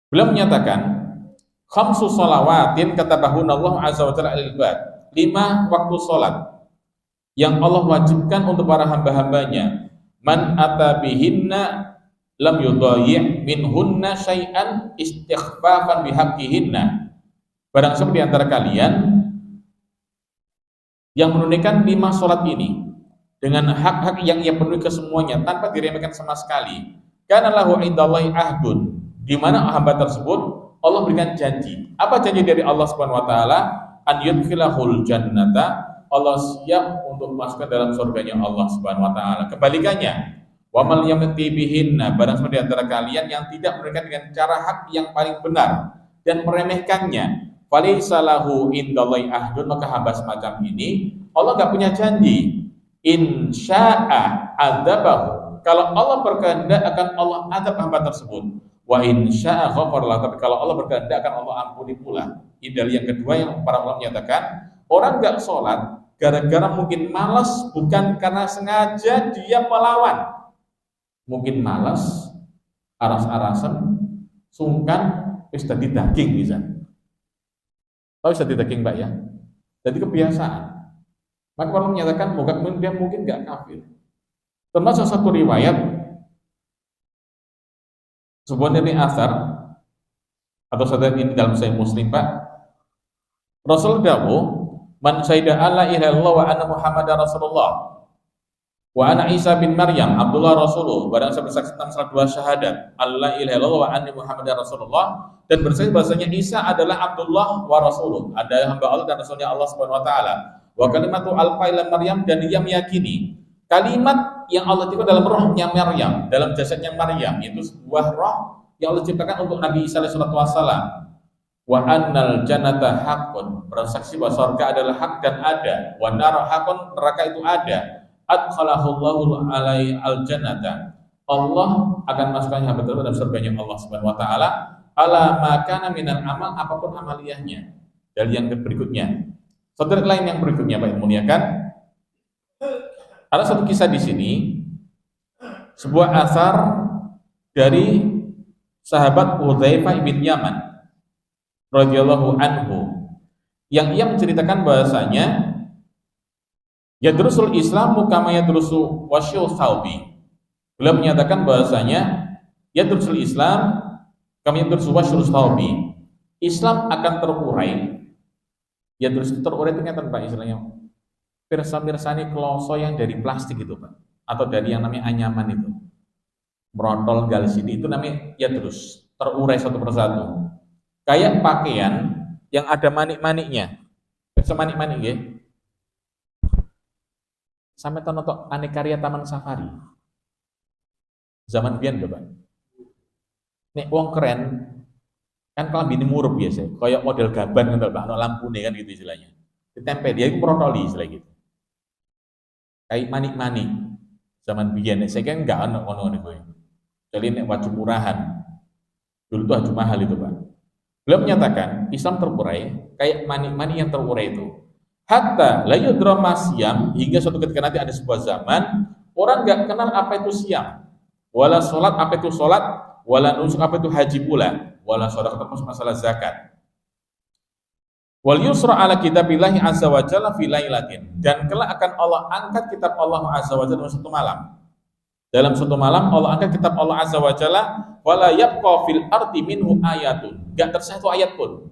beliau menyatakan, khamsu shalawatin katabahunallahu azza wa jalla alal ibad. 5 waktu salat yang Allah wajibkan untuk para hamba-hambanya. Man atabihinna lam yudayyi' minhunna syai'an istighfafan bihaqqihinna. Barang siapa di antara kalian yang menunaikan 5 sholat ini dengan hak-hak yang ia penuhi kesemuanya tanpa diremehkan sama sekali, kana lahu indallahi ahdun, di mana hamba tersebut Allah berikan janji. Apa janji dari Allah Subhanahu wa taala? An yudkhilahul jannata, Allah siap untuk masuk ke dalam surganya Allah Subhanahu wa taala. Kebalikannya, wa mal yamti bihinna, barang siapa di antara kalian yang tidak menunaikan dengan cara hak yang paling benar dan meremehkannya, falaysa lahu indallahi ahdun, maka hamba semacam ini Allah enggak punya janji. Insya'a adzabahu, kalau Allah berkehendak akan Allah azab hamba tersebut. Wa insya'a ghafarlah, tapi kalau Allah berkehendak akan Allah ampuni pula. Ini dalil yang kedua yang para ulama menyatakan orang enggak sholat gara-gara mungkin malas, bukan karena sengaja dia melawan. Mungkin malas, aras-arasan, sungkan, wis dadi daging misalnya. Tahu bisa daging Mbak ya? Jadi kebiasaan. Maka kalau menyatakan dia mungkin nggak kafir. Termasuk satu riwayat sebuah ini asar atau satu ini dalam Sahih Muslim Pak. Rasul dawuh, man syahida alla ilaha illallah wa anna Muhammadar Rasulullah wa ana Isa bin Maryam Abdullah Rasulullah, barang siapa bersaksi tentang salah 2 syahadat, alla ilaha illallah wa anna Muhammadar Rasulullah, dan bersaksi bahasanya Isa adalah Abdullah wa Rasuluh, ada hamba Allah dan Rasulnya Allah Subhanahu wa taala. Wa kalimatu alqa Maryam, dan dia meyakini kalimat yang Allah tiupkan dalam rohnya Maryam, dalam jasadnya Maryam, itu sebuah roh yang Allah ciptakan untuk Nabi Isa alaihi salatu wassalam. wa annal jannata haqqun, bersaksi bahwa surga adalah hak dan ada, wa nar haqqun, neraka itu ada, adkhalahullahu alai al-jannata, Allah akan masukkan hamba tersebut dalam surganya Allah Subhanahu wa taala, ala makana minal amal, apapun amaliyahnya. Dan yang berikutnya, saudara lain yang berikutnya Pak muliakan, ada satu kisah di sini, sebuah asar dari sahabat Hudzaifah bin Yaman radhiyallahu anhu, yang ia menceritakan bahasanya yadrusul Islamu kama yadrusu wasyul thawbi. Beliau menyatakan bahasanya yadrusul Islam kama yadrusu wasyul thawbi. Islam akan terurai. Yadrus terurai itu ngeten Pak istilahnya. Pirsa-pirsani kloso yang dari plastik itu Pak, atau dari yang namanya anyaman itu. Merotol gal sini itu namanya yadrus, terurai satu persatu. Kayak pakaian yang ada manik-maniknya. Pirsa manik-manik nggih. Sampai nonton aneka karya Taman Safari. Zaman biyen lho, Pak. Nek wong keren kan kelambine murup biasa, kayak model gaban ngono Pak, ono lampune kan gitu istilahnya. Ditempel dia iku protoli istilah gitu. Kayak manik-manik. Zaman biyen nek saiki enggak ono ngono kuwi. Jadi nek waju murahan. Dulu tuh waju mahal itu, Pak. Beliau menyatakan Islam terurai kayak manik-manik yang terurai itu. Hatta la yudra masyam, hingga suatu ketika nanti ada sebuah zaman orang enggak kenal apa itu siam. Wala salat apa itu salat, wala nusuk apa itu haji pula, wala sedekah termasuk masalah zakat. Wal yusra ala kitabillahi azza wa jalla fi lailatin, dan kelak akan Allah angkat kitab Allah azza wa jalla dalam satu malam. Dalam satu malam Allah angkat kitab Allah azza wa jalla, wala yabqa fil ardi minhu ayatun, enggak tersisa satu ayat pun.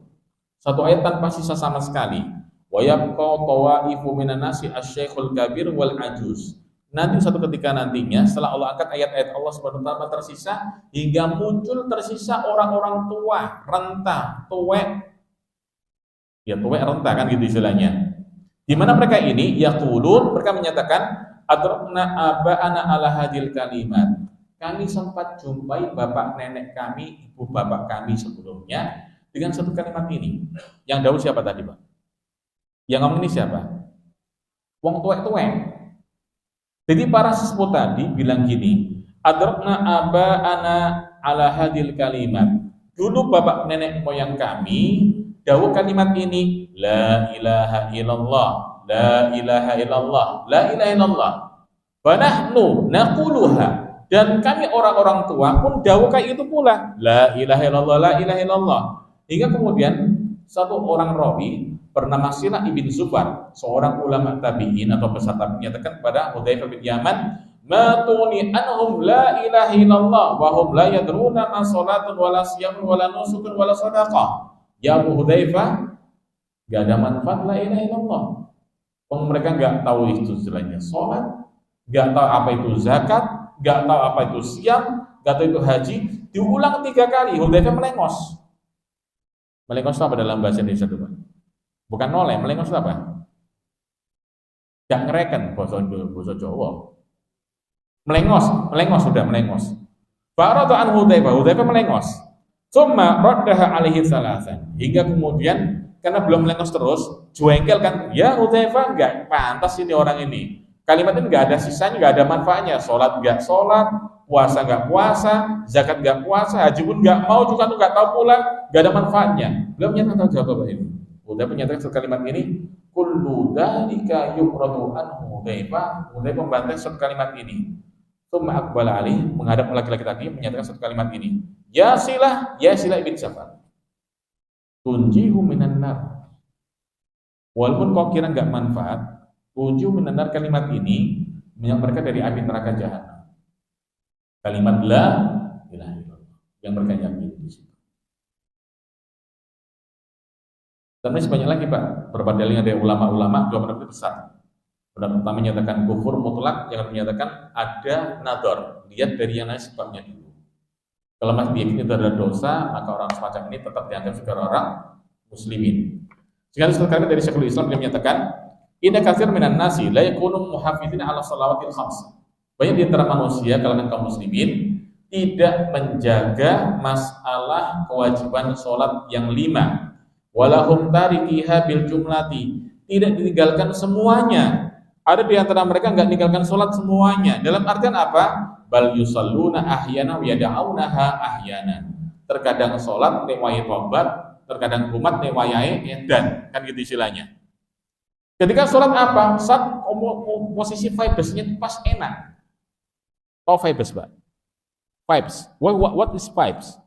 Satu ayat tanpa sisa sama sekali. Wa yabqa tawaifu minan nasi asy-syaikhul kabir wal ajuz. Nanti suatu ketika nantinya setelah Allah angkat ayat-ayat Allah Subhanahu wa taala tersisa, hingga muncul tersisa orang-orang tua, renta, tuwek. Ya tuwek renta kan gitu istilahnya. Di mana mereka ini yaqulun, mereka menyatakan adrakna aba'ana ala hadil kalimat. Kami sempat jumpai bapak nenek kami, ibu bapak kami sebelumnya dengan satu kalimat ini. Yang dahulu siapa tadi, Pak? Yang ngomong ini siapa? Wong tuwek-tuwek. Jadi para sesepuh tadi bilang gini, adrakna aba'ana ala hadil kalimat. Dulu bapak nenek moyang kami dawuh kalimat ini, la ilaha illallah, la ilaha illallah, la ilaha illallah. Wa nahnu naquluha, dan kami orang-orang tua pun dawuh kayak itu pula, la ilaha illallah, la ilaha illallah. Hingga kemudian satu orang rawi bernama Silah ibn Zufar, seorang ulama tabi'in atau peserta, menyatakan kepada Hudzaifah bin Yaman, matuni anhum la ilaha illallah wa hum la yadruna ma salatun wala siyamun wala nusukun wala shadaqah. Ya Abu Hudzaifah, enggak ada manfaat la ilaha illallah. Mereka enggak tahu itu istilahnya salat, enggak tahu apa itu zakat, enggak tahu apa itu siyam, enggak tahu itu haji. Diulang 3 kali, Hudzaifah melengos. Melengos apa dalam bahasa Indonesia itu, Pak? Bukan noleh, melengos apa? Gak ngereken bahasa Jawa. Melengos sudah melengos. Farada an Hudzaifah melengos. Tsumma raddaha alaihi salasan. Hingga kemudian karena belum melengos terus, jengkel kan, ya Hudzaifah enggak pantas ini orang ini. Kalimat ini enggak ada sisanya, enggak ada manfaatnya. Salat enggak salat, puasa enggak puasa, zakat enggak puasa, haji pun enggak mau, juga enggak tahu pula, enggak ada manfaatnya. Belum nyata jawab ini. Udah menyatakan satu kalimat ini, kullu dzalika yufradu anhu Hudzaifah. Hudzaifah membantah satu kalimat ini. Tsumma aqbala alih, menghadap laki-laki tadi menyatakan satu kalimat ini. Ya Silah ibn Zufar. Tunjihu minan nar. Walaupun kau kira enggak manfaat, tunjihu minan nar, kalimat ini menyelamatkan mereka dari api neraka jahanam. Kalimat la ilaha illallah yang mereka yakini di situ. Dan masih banyak lagi, Pak. Berbanding dari ulama-ulama, 2 pendapat besar. Pendapat pertama menyatakan kufur mutlak, yang menyatakan ada nador, lihat dari yang lain sebabnya dulu. Kalau masih diyakini itu adalah dosa, maka orang semacam ini tetap dianggap sebagai orang muslimin. Sehingga sekali dari Syekhul Islam dia menyatakan, inna katsir minan nasi la yakunu muhafizina ala shalawatil khams. Banyak di antara manusia kalangan kaum muslimin tidak menjaga masalah kewajiban sholat yang 5. walahum tarikiha bil jumlati, tidak ditinggalkan semuanya. Ada di antara mereka nggak meninggalkan sholat semuanya. Dalam artian apa? Bal yusalluna ahyana wa yad'aunaha ahyana. Terkadang sholat newayai tobat, terkadang kumat newayai edan, kan gitu istilahnya. Ketika sholat apa? Saat posisi vibes-nya itu pas enak. Tahu vibes, Pak? Vibes. What is vibes?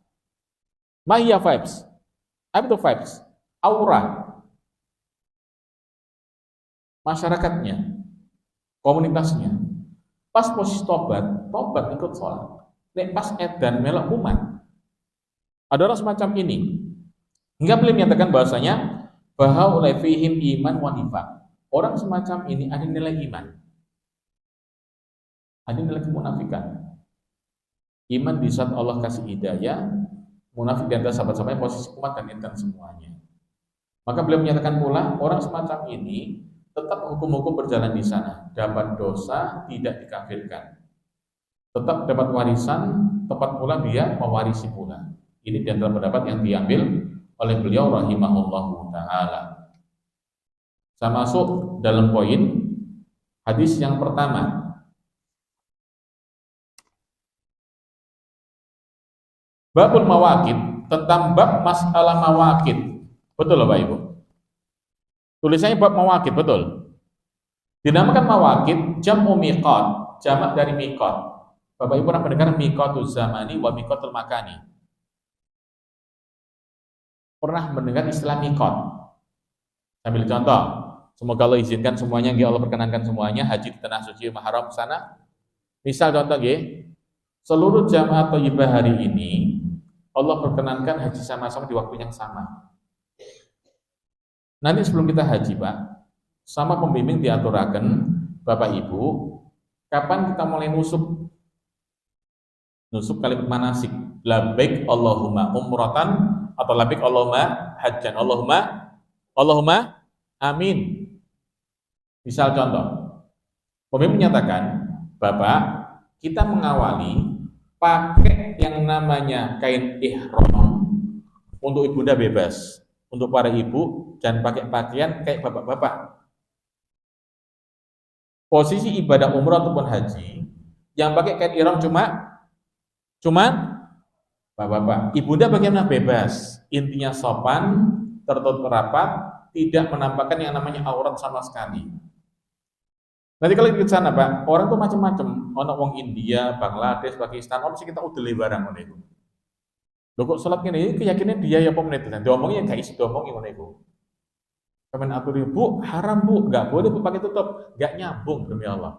Mahia vibes. Apa itu vibes? Aura. Masyarakatnya, komunitasnya. Pas posisi tobat ikut sholat. Nek pas edan melok kumat. Ada orang semacam ini. Hingga beliau menyatakan bahwasanya bahwa oleh fihim iman wa nifaq. Orang semacam ini ada nilai iman, ada nilai kemunafikan. Iman di saat Allah kasih hidayah, munafik di antara sahabat-sahabatnya posisi kumat dan edan semuanya. Maka beliau menyatakan pula orang semacam ini tetap hukum-hukum berjalan di sana, dapat dosa, tidak dikafirkan, tetap dapat warisan, tepat pula dia mewarisi pula. Ini di antara pendapat yang diambil oleh beliau rahimahullahu ta'ala. Saya masuk dalam poin hadis yang pertama. Babul mawaqit, tentang bab masalah mawaqit. Betul Bapak Ibu? Tulisannya bab mawaqit, betul. Dinamakan mawaqit jam'u miqat, jamak dari miqat. Bapak Ibu pernah mendengar miqatuz zamani wa miqatul makani? Pernah mendengar istilah miqat? Sambil contoh, semoga Allah izinkan semuanya, Allah perkenankan semuanya haji di tanah suci mahram sana. Misal contoh seluruh jamaah thayyibah hari ini Allah perkenankan haji sama-sama di waktu yang sama. Nanti sebelum kita haji, Pak, sama pembimbing diaturakan, Bapak Ibu, kapan kita mulai nusuk kalimat manasik, labbaik Allahumma umratan atau labbaik Allahumma hajjan, Allahumma amin. Misal contoh, pembimbing menyatakan, Bapak, kita mengawali pakai yang namanya kain ihram untuk ibunda bebas. Untuk para ibu jangan pakai pakaian kayak bapak-bapak. Posisi ibadah umrah ataupun haji yang pakai kain ihram cuma bapak-bapak. Ibunda bagaimana? Bebas. Intinya sopan, tertutup rapat, tidak menampakkan yang namanya aurat sama sekali. Nanti kalau di sana, Pak, orang tuh macam-macam. Ono wong India, Bangladesh, Pakistan, ono sih kita udele barang ngono iku. Lho kok salat ngene iki keyakinan dia ya pemenit dan diomongin ya gak isi diomongin ngono iku. Kemen atur Bu, haram Bu, enggak boleh Bu pakai tutup, enggak nyambung demi Allah.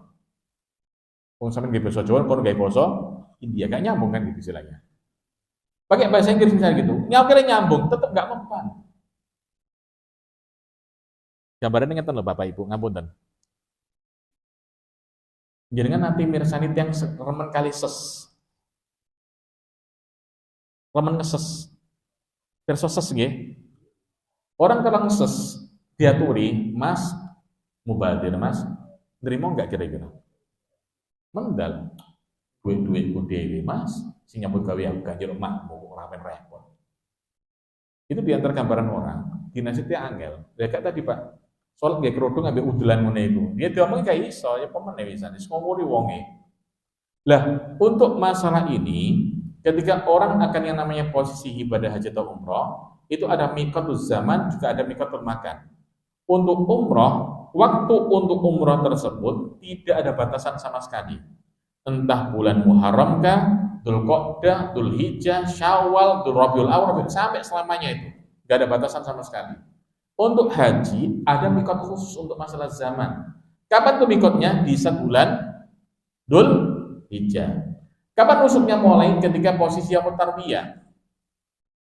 Wong sampean nggih basa Jawa kon nggih basa India enggak nyambung kan gitu istilahnya. Pakai bahasa Inggris misalnya gitu, nyakire nyambung, tetap enggak mempan. Gambarannya ngeten lho Bapak Ibu, ngapunten. Jenengan nanti mirsani yang remen kali ses. Remen ngeses. Perso ses nggih. Orang kalau ngeses diaturi, Mas mubadir Mas, nerimo enggak kira-kira? Mendal. Duit-duitku dhewe Mas, sing nyambut gawe aku ganjil emakmu ora men repot. Itu di antara gambaran orang, dinasihati angel. Ya kayak tadi Pak, soal nggak kerudung ambil udulan ngene iku. Dia diomongin kayak iso, ya pemene wisan wis ngomori wonge. Lah, untuk masalah ini ketika orang akan yang namanya posisi ibadah haji atau umroh, itu ada miqatul zaman, juga ada miqatul makan. Untuk umroh, waktu untuk umroh tersebut tidak ada batasan sama sekali. Entah bulan Muharram kah, Dzulqa'dah, Dzulhijjah, Syawal, Dzulrabiul Awwal, sampai selamanya itu. Enggak ada batasan sama sekali. Untuk haji, ada miqat khusus untuk masalah zaman. Kapan tuh miqatnya? Di bulan Dzulhijjah. Kapan nusuknya mulai? Ketika posisi yang tarwiyah.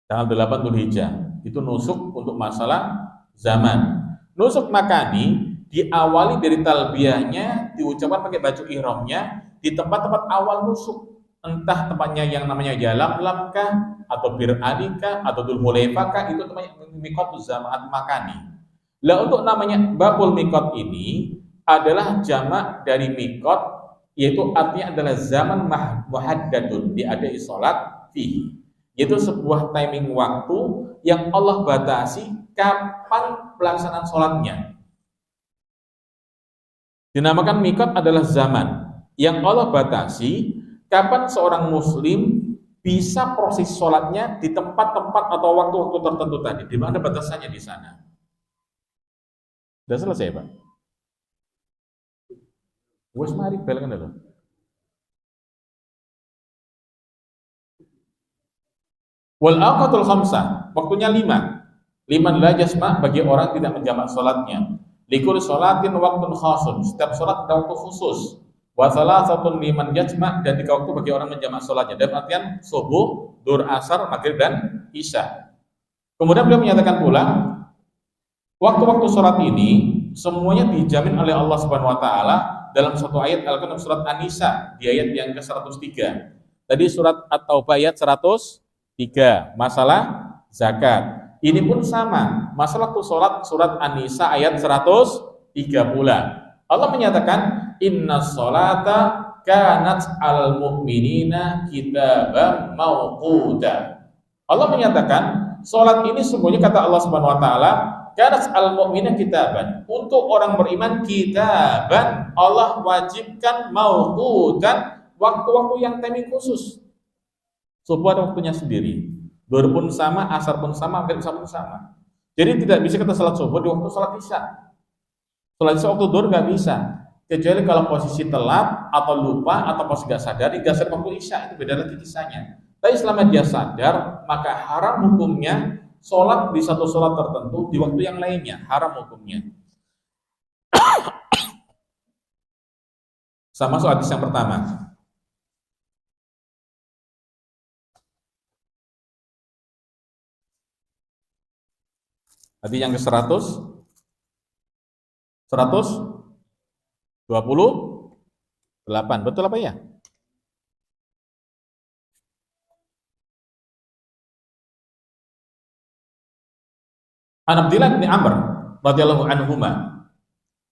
Tanggal 8 Dzulhijjah. Itu nusuk untuk masalah zaman. Nusuk makani diawali dari talbiyahnya, diucapkan pakai baju ihramnya di tempat-tempat awal nusuk. Entah tempatnya yang namanya Yalamlam kah, atau Bir Ali kah, atau Dzul Hulaifah kah, itu namanya miqatuz zaman makani. Lah untuk namanya babul miqat ini adalah jamak dari miqat, yaitu artinya adalah zaman muhaddadun, diadai salat fihi. Yaitu sebuah timing waktu yang Allah batasi kapan pelaksanaan sholatnya. Dinamakan mikot adalah zaman yang Allah batasi kapan seorang muslim bisa proses sholatnya di tempat-tempat atau waktu-waktu tertentu tadi. Di mana batasannya di sana? Sudah selesai, Pak? Wes mari bel kan itu. Wal awqatul khamsah, waktunya 5. 5 adalah jasma bagi orang tidak menjamak sholatnya. Likul sholatin waktun khasun, setiap sholat ada waktu khusus. Wa salasatun liman jasma, dan 3 waktu bagi orang menjamak sholatnya. Dalam artian subuh, duhur, asar, maghrib, dan isya. Kemudian beliau menyatakan pula, waktu-waktu sholat ini semuanya dijamin oleh Allah Subhanahu wa taala dalam satu ayat Al-Quran surat An-Nisa di ayat yang ke-103. Tadi surat At-Taubah ayat 103, masalah zakat. Ini pun sama, masalah waktu sholat surat An-Nisa ayat 130. Allah menyatakan inna sholata kanat al mu'minina kitaban mawquta. Allah menyatakan sholat ini sungguhnya, kata Allah Subhanahu wa taala, kanat al mu'minina kitaban, untuk orang beriman kitaban, Allah wajibkan mawqutan, waktu-waktu yang timing khusus. Subuh ada waktunya sendiri, duhur pun sama, asar pun sama, maghrib pun sama. Jadi tidak bisa kita salat subuh di waktu salat isya. Salat isya waktu duhur nggak bisa, kecuali kalau posisi telat atau lupa atau posisi nggak sadar digeser waktu isya, itu beda lagi kisahnya. Tapi selama dia sadar, maka haram hukumnya sholat di satu sholat tertentu di waktu yang lainnya, haram hukumnya. Sama soal hadis yang pertama. Hadis yang ke-100 128, betul apa ya? An Abdullah bin Amr radhiyallahu anhuma.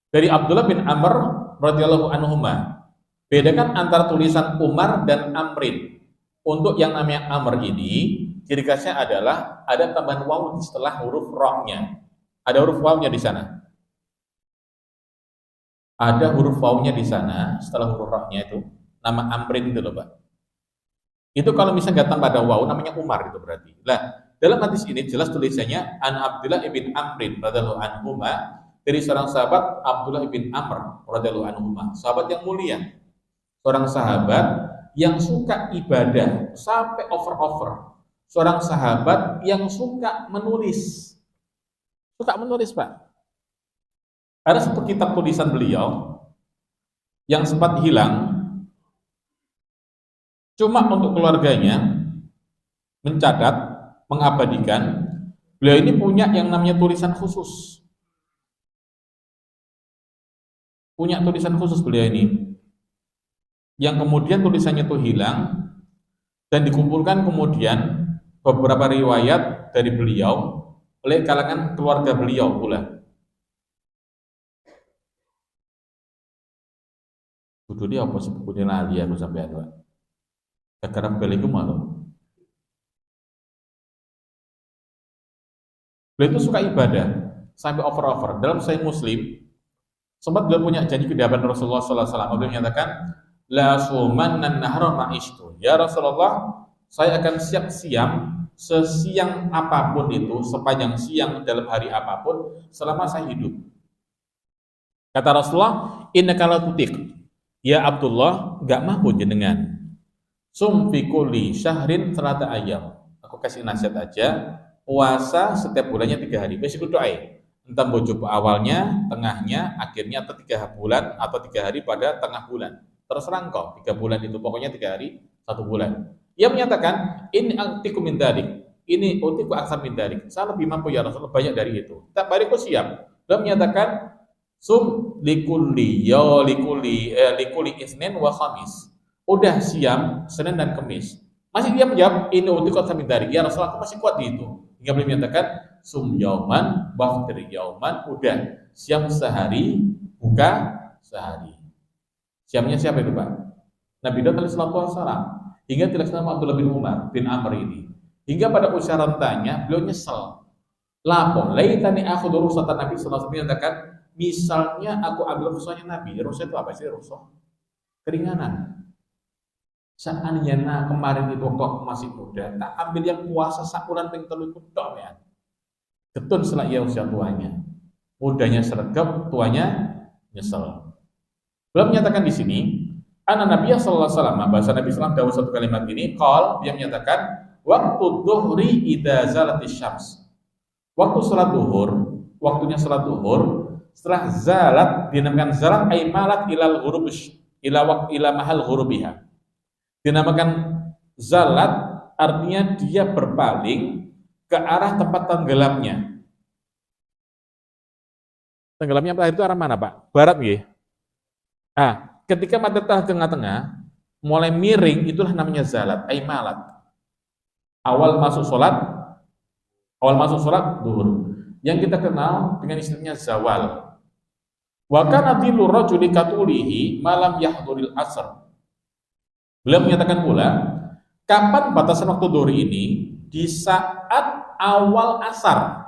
Dari Abdullah bin Amr radhiyallahu anhuma. Bedakan antara tulisan Umar dan Amrin. Untuk yang namanya Amr ini, ciri khasnya adalah ada tambahan waw setelah huruf ra-nya. Ada huruf waw-nya di sana. Ada huruf waw-nya di sana setelah huruf ra-nya itu. Nama Amrin itu loh, Pak. Itu kalau misalnya nggak tambah ada waw, namanya Umar itu berarti. Lah, dalam hadis ini jelas tulisannya An Abdullah ibn Amrin radhiyallahu anhuma, dari seorang sahabat Abdullah ibn Amr radhiyallahu anhuma, sahabat yang mulia, seorang sahabat yang suka ibadah sampai over, seorang sahabat yang suka menulis, Pak. Ada satu kitab tulisan beliau yang sempat hilang, cuma untuk keluarganya mencatat, mengabadikan. Beliau ini punya yang namanya tulisan khusus. Punya tulisan khusus beliau ini, yang kemudian tulisannya itu hilang dan dikumpulkan kemudian beberapa riwayat dari beliau oleh kalangan keluarga beliau pula. Kudu dia apa sebutnya lali aku sampai ada. Sekarang beliau malu. Beliau itu suka ibadah sampai over. Dalam Sahih Muslim, sempat beliau punya janji ke hadapan Rasulullah SAW. Beliau menyatakan, la sumannan nahra ma'ishtu. Ya Rasulullah, saya akan siap-siam sesiang apapun itu, sepanjang siang dalam hari apapun selama saya hidup. Kata Rasulullah, innaka la tutik. Ya Abdullah, enggak mampu jenengan. Sum fi kulli syahrin 3 ayyam. Aku kasih nasihat aja, puasa setiap bulannya 3 hari. Besok doa. Entah bojo awalnya, tengahnya, akhirnya, atau 3 bulan atau 3 hari pada tengah bulan. Terserah engkau, 3 bulan itu pokoknya 3 hari 1 bulan. Ia menyatakan, ini antiku min dzalik, ini utiku aksar min dzalik. Saya lebih mampu ya Rasulullah, banyak dari itu. Tak bariku siap. Dia menyatakan, sum likulli isnin wa khamis. Udah siam Senin dan Kamis. Masih dia menjawab, ini utiku aksar min dzalik. Ya Rasulullah, aku masih kuat di itu. Hingga beliau menyatakan, sum yauman waftir yauman, udah siam sehari, buka sehari. Siamnya siapa itu, Pak? Nabi Daud alaihi salatu wassalam. Hingga dilaksanakan Abdullah bin Umar bin Amr ini. Hingga pada usia rentanya beliau nyesel. Lapor, laitani aku dulu rukhsatan Nabi sallallahu alaihi wasallam, misalnya aku ambil rukhsahnya Nabi. Rukhsah itu apa sih rukhsah? Keringanan. Seandainya kemarin itu waktu aku masih muda, tak ambil yang puasa sakulan ping telu iku tok ya. Ketun setelah ia usia tuanya. Mudanya sergap, tuanya nyesel. Beliau menyatakan di sini, Ana Nabi sallallahu alaihi wasallam, bahasa Nabi sallallahu alaihi wasallam satu kalimat ini, dia menyatakan, waktu dhuhri idza zalatis syams. Waktu salat duhur, waktunya salat duhur, setelah zalat dinamakan zalat ay malat ilal ghurub ila mahal ghurubiha. Dinamakan zalat artinya dia berpaling ke arah tempat tenggelamnya. Tenggelamnya matahari itu arah mana, Pak? Barat nggih. Nah, ketika matahari tengah-tengah mulai miring, itulah namanya zalat, ay malat. Awal masuk sholat duhur. Yang kita kenal dengan istilahnya zawal. Wa kana dhillu rajuli katulihi malam yahduril asr. Beliau menyatakan pula, kapan batasan waktu duhur ini? Di saat awal asar.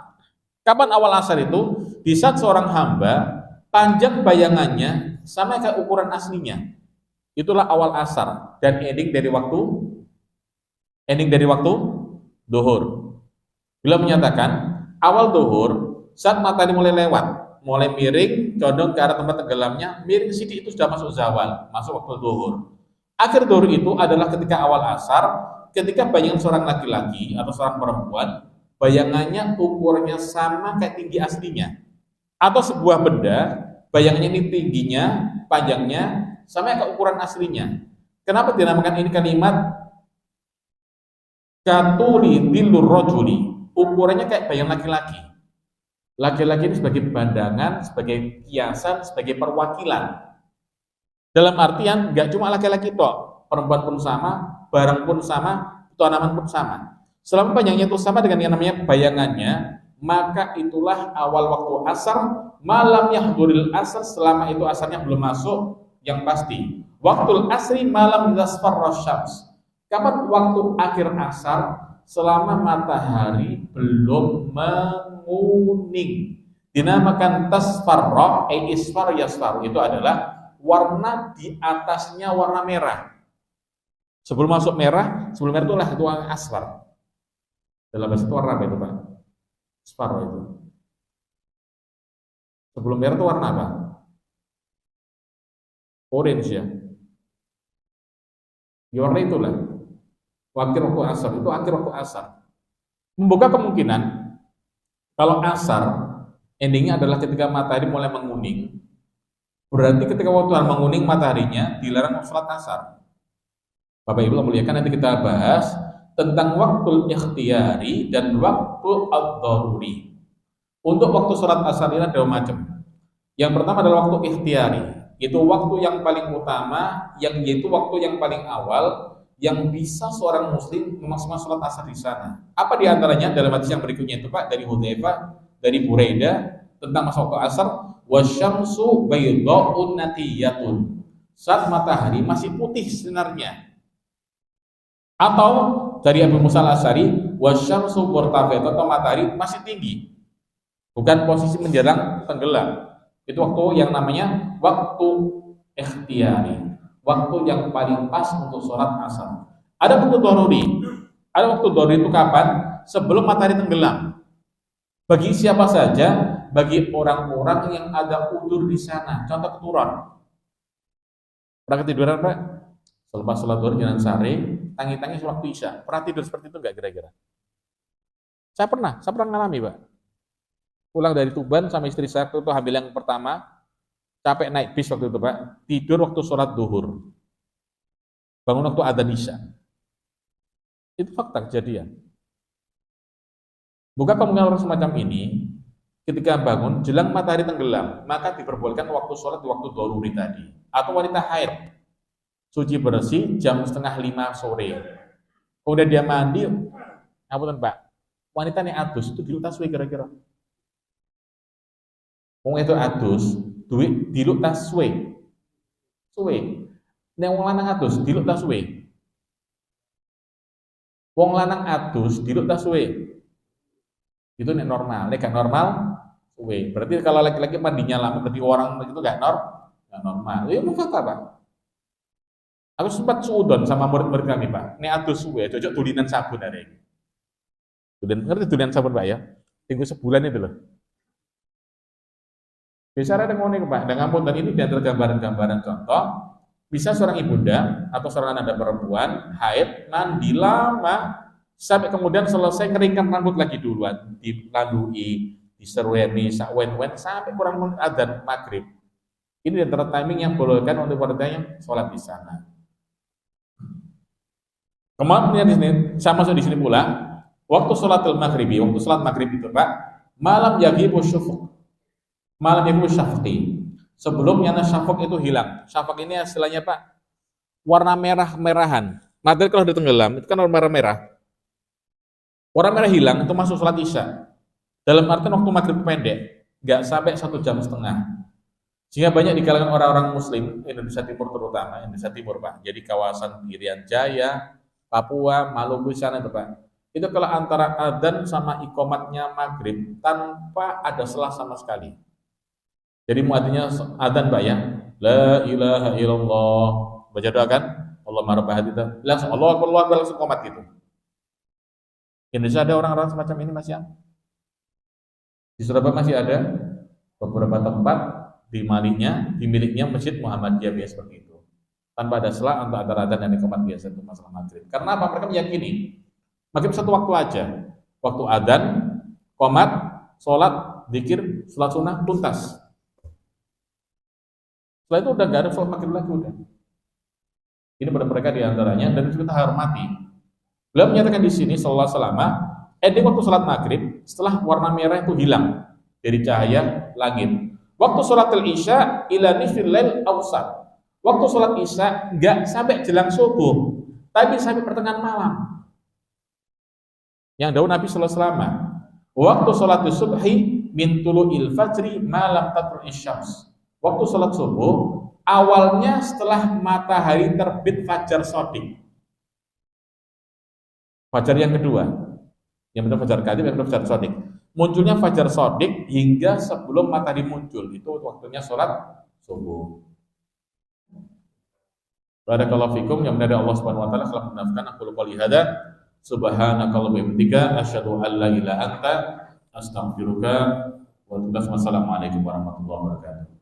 Kapan awal asar itu? Di saat seorang hamba panjang bayangannya sama kayak ukuran aslinya. Itulah awal asar dan ending dari waktu duhur. Beliau menyatakan awal duhur saat matahari mulai lewat, mulai miring, condong ke arah tempat tenggelamnya, miring sedikit itu sudah masuk zawal, masuk waktu duhur. Akhir duhur itu adalah ketika awal asar, ketika bayangan seorang laki-laki atau seorang perempuan, bayangannya ukurannya sama kayak tinggi aslinya. Atau sebuah benda, bayangannya ini tingginya, panjangnya, sama kayak ukuran aslinya. Kenapa dinamakan ini kalimat katuli dhillur rajuli? Ukurannya kayak bayang laki-laki. Laki-laki ini sebagai pandangan, sebagai kiasan, sebagai perwakilan. Dalam artian nggak cuma laki-laki tok, perempuan pun sama, barang pun sama, tanaman pun sama. Selama panjangnya itu sama dengan yang namanya bayangannya, maka itulah awal waktu asar, malam yahduril asar, selama itu asarnya belum masuk, yang pasti. Waktul asri malam yasfarra syams. Kapan waktu akhir asar? Selama matahari belum menguning. Dinamakan tasfarra, isfar yasfar. Itu adalah warna di atasnya warna merah. Sebelum masuk merah, sebelum merah itulah itu asfar. Dalam bahasa itu warna apa itu, Pak? Asfar itu. Sebelum merah itu warna apa? Orange ya. Ya warna itulah. Akhir waktu asar, itu akhir waktu asar. Membuka kemungkinan kalau asar endingnya adalah ketika matahari mulai menguning. Berarti ketika waktu menguning mataharinya dilarang sholat asar. Bapak Ibu muliakan, nanti kita bahas tentang waktu ikhtiyari dan waktu ad-daruri. Untuk waktu sholat asar ini ada macam. Yang pertama adalah waktu ikhtiyari. Itu waktu yang paling utama, yaitu waktu yang paling awal yang bisa seorang muslim memaksimalkan sholat asar di sana. Apa di antaranya dalam hadis yang berikutnya itu, Pak, dari Hudzaifah, dari Buraidah tentang masa waktu asar, wasyamsu baydha'un natiyatun. Saat matahari masih putih sinarnya. Atau dari Abu Musa al-Asy'ari, wasyamsu murtafi'atun, atau matahari masih tinggi. Bukan posisi menjelang tenggelam. Itu waktu yang namanya waktu ikhtiyari. Waktu yang paling pas untuk sholat asar. Ada waktu doruri. Ada waktu doruri itu kapan? Sebelum matahari tenggelam. Bagi siapa saja, bagi orang-orang yang ada udzur di sana. Contoh keturun. Pernah ketiduran, Pak? Selepas sholat duhur jangan sare, tangi-tangi waktu isya. Pernah tidur seperti itu enggak kira-kira? Saya pernah ngalami, Pak. Pulang dari Tuban sama istri saya itu hamil yang pertama. Capek naik bis waktu itu, Pak. Tidur waktu sholat duhur. Bangun waktu adzan isya. Itu fakta kejadian. Bukan kemungkinan orang semacam ini, ketika bangun, jelang matahari tenggelam, maka diperbolehkan waktu sholat di waktu doruri tadi. Atau wanita haid, suci bersih, jam 4:30 sore. Kemudian dia mandi, ngapunten, Pak, wanita ini adus, itu diluk taswe kira-kira. Wong itu adus, duit diluk tas suwe. Nek wong lanang adus diluk tas suwe. Wong lanang adus diluk ta suwe. Itu nek normal, nek gak normal suwe. Berarti kalau laki-laki mandinya lama berarti orang itu gak normal. Ya mau kata Pak. Aku sempat suudon sama murid-murid kami Pak. Nek adus suwe, cocok tulinan sabun hari ini. Ngerti tulinan sabun Pak ya? Tunggu sebulan itu loh. Bicara dengan unik Pak, dengan pun dan ini di antara gambaran-gambaran contoh, bisa seorang ibunda atau seorang anak perempuan haid mandi lama sampai kemudian selesai ngeringkan rambut lagi duluan, dilalui, diserweni, sakwen-wen sampai kurang adzan maghrib. Ini di antara timing yang bolehkan untuk wanita yang sholat di sana. Kemudian di sini, sama masuk di sini pula, waktu sholatul maghribi, waktu sholat maghrib itu Pak, malam yaghibu syufuq, malam yaghibu syafqi. Sebelumnya syafaq itu hilang. Syafaq ini istilahnya Pak, warna merah-merahan. Matahari kalau udah tenggelam, itu kan warna merah. Warna merah hilang, itu masuk sholat isya. Dalam artian waktu maghrib pendek, nggak sampai 1,5 jam. Sehingga banyak di kalangan orang-orang muslim, Indonesia Timur terutama, Indonesia Timur Pak, jadi kawasan Irian Jaya, Papua, Maluku sana itu Pak. Itu kalau antara adzan sama iqomatnya maghrib tanpa ada selah sama sekali. Jadi muadzinnya adzan Pak ya, la ilaha illallah, baca doa kan, Allahumma rabb hadza, langsung Allahu akbar langsung qomat gitu. Indonesia ada orang-orang semacam ini Mas ya. Di Surabaya masih ada beberapa tempat di miliknya Masjid Muhammadiyah biasa seperti itu. Tanpa ada selah antara adzan dan iqamat biasa untuk masalah maghrib. Karena apa? Mereka meyakini maghrib satu waktu aja. Waktu adzan, qomat, sholat, zikir, sholat sunnah, tuntas. Setelah itu udah gak ada sholat maghrib lagi udah. Ini pada mereka diantaranya dan itu kita hormati. Beliau menyatakan di sini sallallahu alaihi wasallam, ending waktu sholat maghrib setelah warna merah itu hilang dari cahaya langit. Waktu sholatul isya ila nisfil lail awsat. Waktu sholat isya enggak sampai jelang subuh, tapi sampai pertengahan malam. Yang dahulu Nabi sallallahu alaihi wasallam, waktu sholatul subhi min tulu'il fajri malam tatlu'i syams. Waktu sholat subuh awalnya setelah matahari terbit fajar shadiq. Fajar yang kedua, yang benar fajar kadhib, yang benar fajar shadiq. Munculnya fajar shadiq hingga sebelum matahari muncul, itu waktunya sholat subuh. Barakallahu fikum, yang benar dari Allah Subhanahu wa taala telah menafkan aku qouli hada, subhanakallahumma wa bihamdika asyhadu an la ilaha illa anta astaghfiruka wa atubu ilaik. Wassalamualaikum warahmatullahi wabarakatuh.